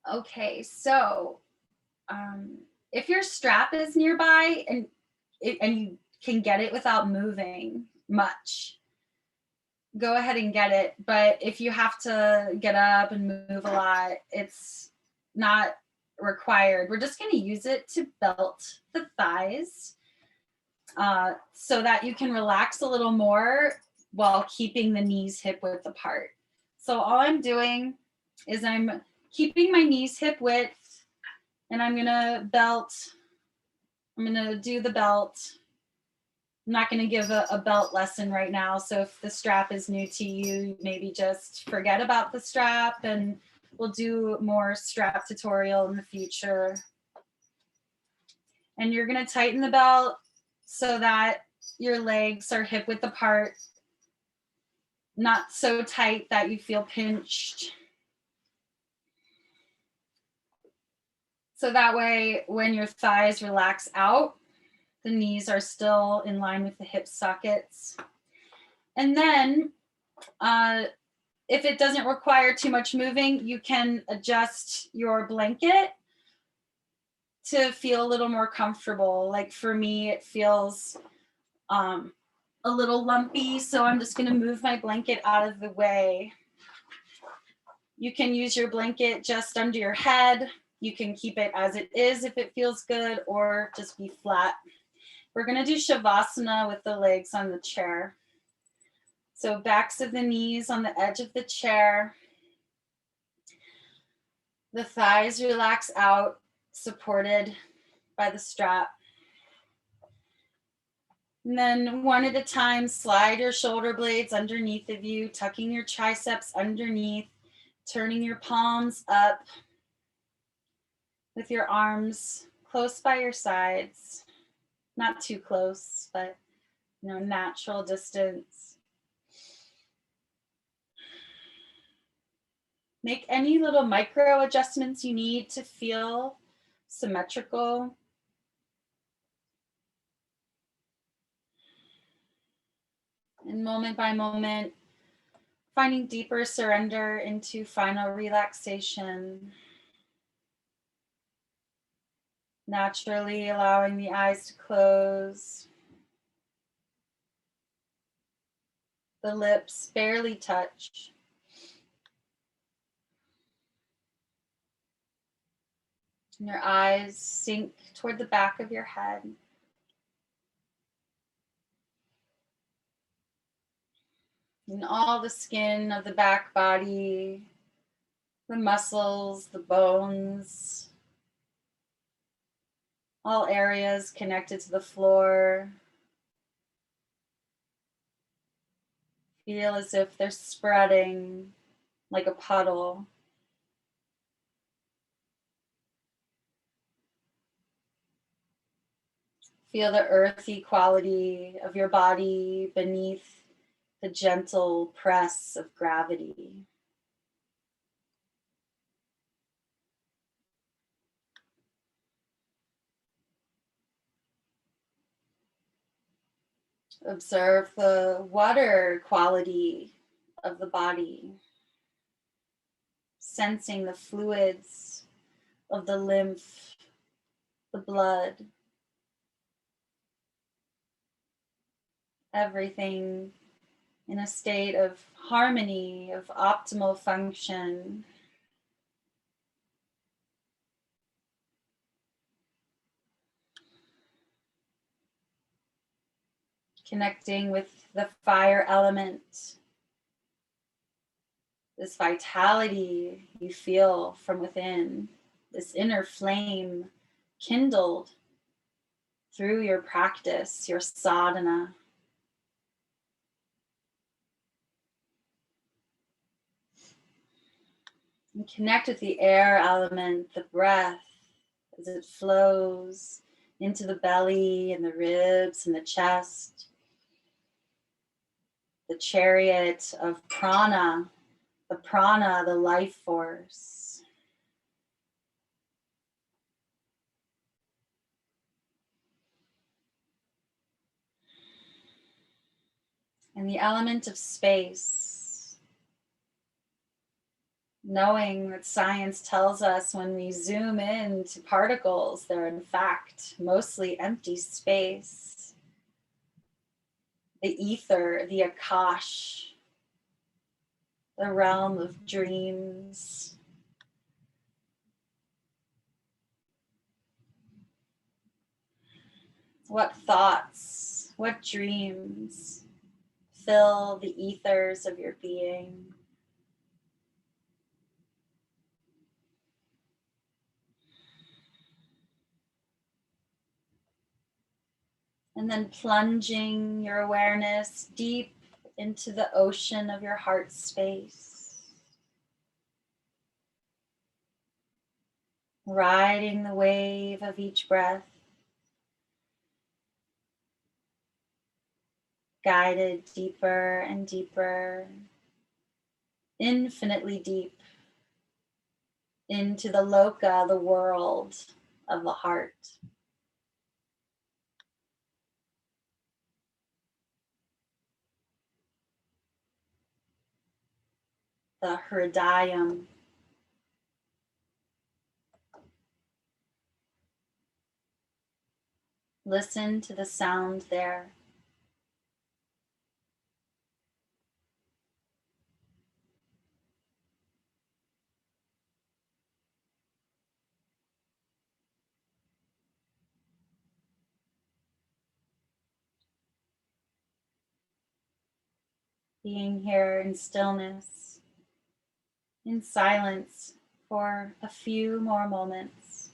Okay, so if your strap is nearby and you can get it without moving much, go ahead and get it. But if you have to get up and move a lot, it's not required. We're just going to use it to belt the thighs so that you can relax a little more while keeping the knees hip width apart. So all I'm doing is I'm keeping my knees hip width, and I'm going to belt. I'm going to do the belt. I'm not going to give a belt lesson right now. So if the strap is new to you, maybe just forget about the strap, and we'll do more strap tutorial in the future. And you're going to tighten the belt so that your legs are hip width apart, not so tight that you feel pinched. So that way, when your thighs relax out, the knees are still in line with the hip sockets. And then if it doesn't require too much moving, you can adjust your blanket to feel a little more comfortable. Like for me, it feels a little lumpy, so I'm just going to move my blanket out of the way. You can use your blanket just under your head. You can keep it as it is if it feels good, or just be flat. We're going to do Shavasana with the legs on the chair. So backs of the knees on the edge of the chair. The thighs relax out, supported by the strap. And then one at a time, slide your shoulder blades underneath of you, tucking your triceps underneath, turning your palms up with your arms close by your sides. Not too close, but natural distance. Make any little micro adjustments you need to feel symmetrical. And moment by moment, finding deeper surrender into final relaxation. Naturally allowing the eyes to close. The lips barely touch. And your eyes sink toward the back of your head. And all the skin of the back body, the muscles, the bones, all areas connected to the floor. Feel as if they're spreading like a puddle. Feel the earthy quality of your body beneath the gentle press of gravity. Observe the water quality of the body, sensing the fluids of the lymph, the blood, everything in a state of harmony, of optimal function. connecting with the fire element, this vitality you feel from within, this inner flame kindled through your practice, your sadhana. And connect with the air element, the breath, as it flows into the belly and the ribs and the chest. The chariot of prana, the life force. And the element of space, knowing that science tells us when we zoom in to particles, they're in fact mostly empty space. The ether, the Akash, the realm of dreams. What thoughts, what dreams fill the ethers of your being? And then plunging your awareness deep into the ocean of your heart space. Riding the wave of each breath. Guided deeper and deeper, infinitely deep, into the loka, the world of the heart. The hridayam. Listen to the sound there. Being here in stillness, in silence for a few more moments,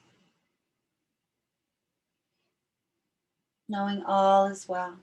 knowing all is well.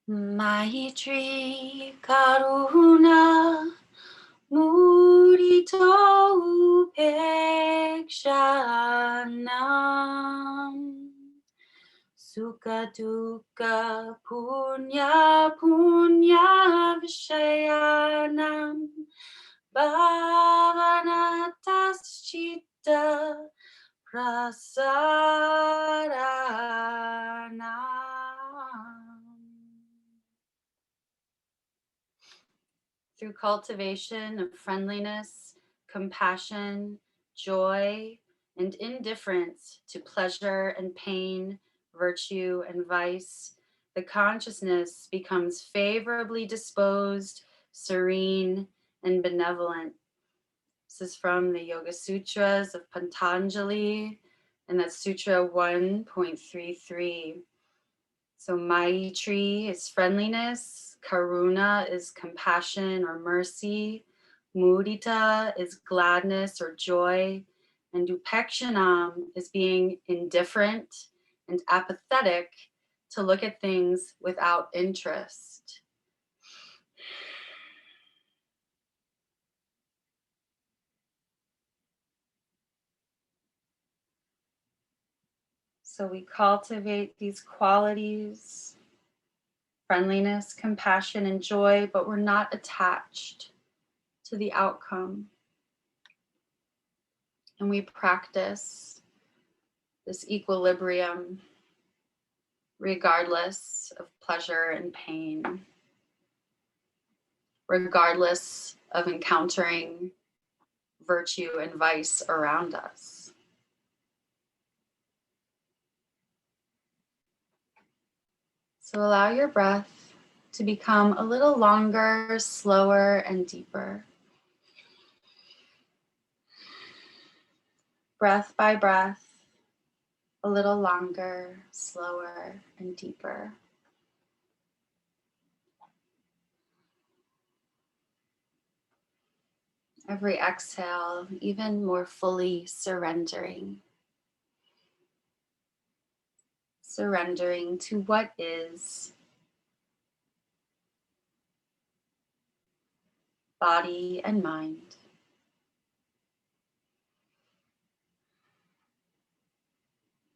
Maitri Karuna Mudito Upekshanam Sukha Dukkha Punya Punya Vishayanam Bhavanataschitta Prasadana. through cultivation of friendliness, compassion, joy, and indifference to pleasure and pain, virtue and vice, the consciousness becomes favorably disposed, serene, and benevolent. This is from the Yoga Sutras of Patanjali, and that's Sutra 1.33. So Maitri is friendliness, Karuna is compassion or mercy, Mudita is gladness or joy, and Upekshanam is being indifferent and apathetic to look at things without interest. So we cultivate these qualities, friendliness, compassion, and joy, but we're not attached to the outcome. And we practice this equilibrium regardless of pleasure and pain, regardless of encountering virtue and vice around us. So allow your breath to become a little longer, slower, and deeper. Breath by breath, a little longer, slower, and deeper. Every exhale, even more fully surrendering. Surrendering to what is, body and mind.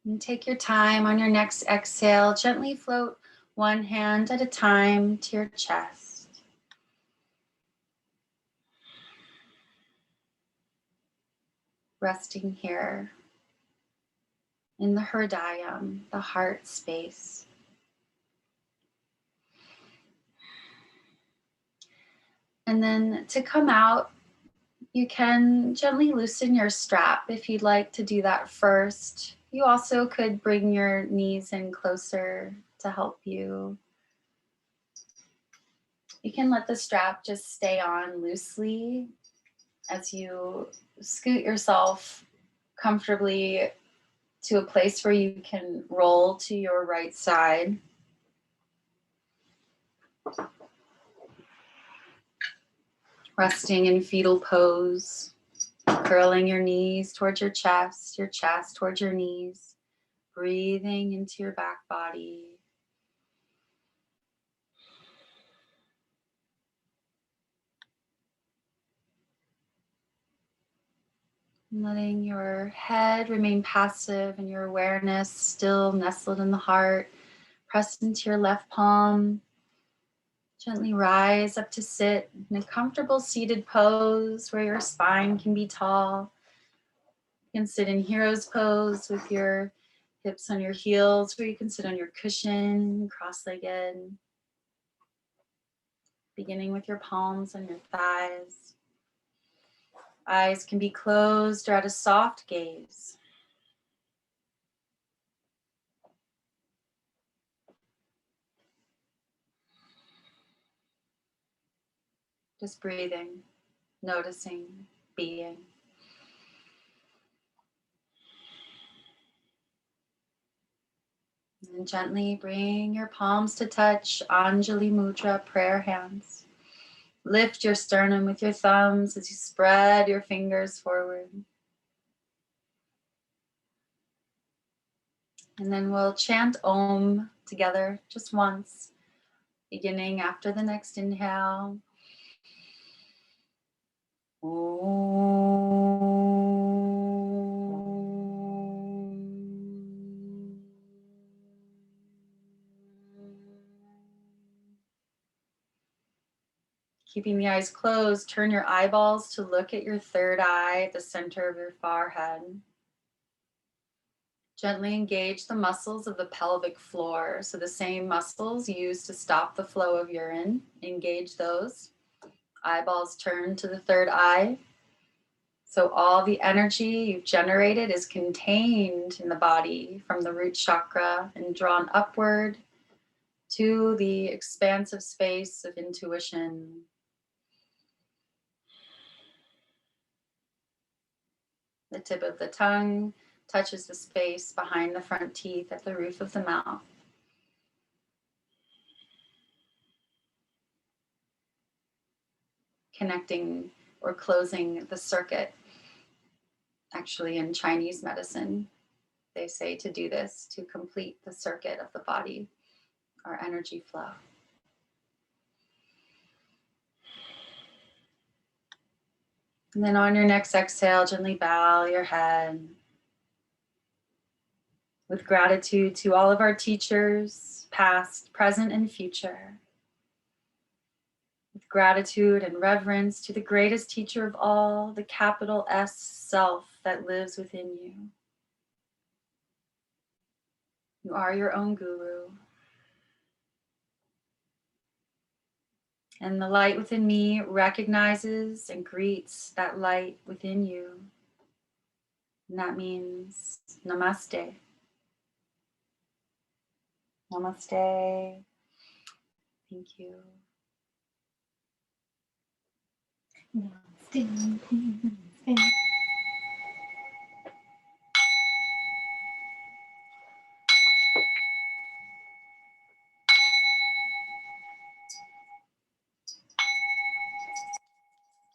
And take your time on your next exhale. Gently float one hand at a time to your chest. Resting here in the Hridayam, the heart space. And then to come out, you can gently loosen your strap if you'd like to do that first. You also could bring your knees in closer to help you. You can let the strap just stay on loosely as you scoot yourself comfortably to a place where you can roll to your right side. Resting in fetal pose, curling your knees towards your chest towards your knees, breathing into your back body. Letting your head remain passive and your awareness still nestled in the heart. Press into your left palm. Gently rise up to sit in a comfortable seated pose where your spine can be tall. You can sit in hero's pose with your hips on your heels, or you can sit on your cushion, cross-legged. Beginning with your palms on your thighs. Eyes can be closed or at a soft gaze. Just breathing, noticing, being. And gently bring your palms to touch, Anjali Mudra, prayer hands. Lift your sternum with your thumbs as you spread your fingers forward. And then we'll chant Om together just once, beginning after the next inhale. Keeping the eyes closed, turn your eyeballs to look at your third eye at the center of your forehead. Gently engage the muscles of the pelvic floor. So the same muscles used to stop the flow of urine, engage those. Eyeballs turn to the third eye. So all the energy you've generated is contained in the body from the root chakra and drawn upward to the expansive space of intuition. The tip of the tongue touches the space behind the front teeth at the roof of the mouth. Connecting or closing the circuit. Actually, in Chinese medicine, they say to do this to complete the circuit of the body, our energy flow. And then on your next exhale, gently bow your head. With gratitude to all of our teachers, past, present, and future. With gratitude and reverence to the greatest teacher of all, the capital S self that lives within you. You are your own guru. And the light within me recognizes and greets that light within you. And that means namaste. Namaste. Thank you. Namaste.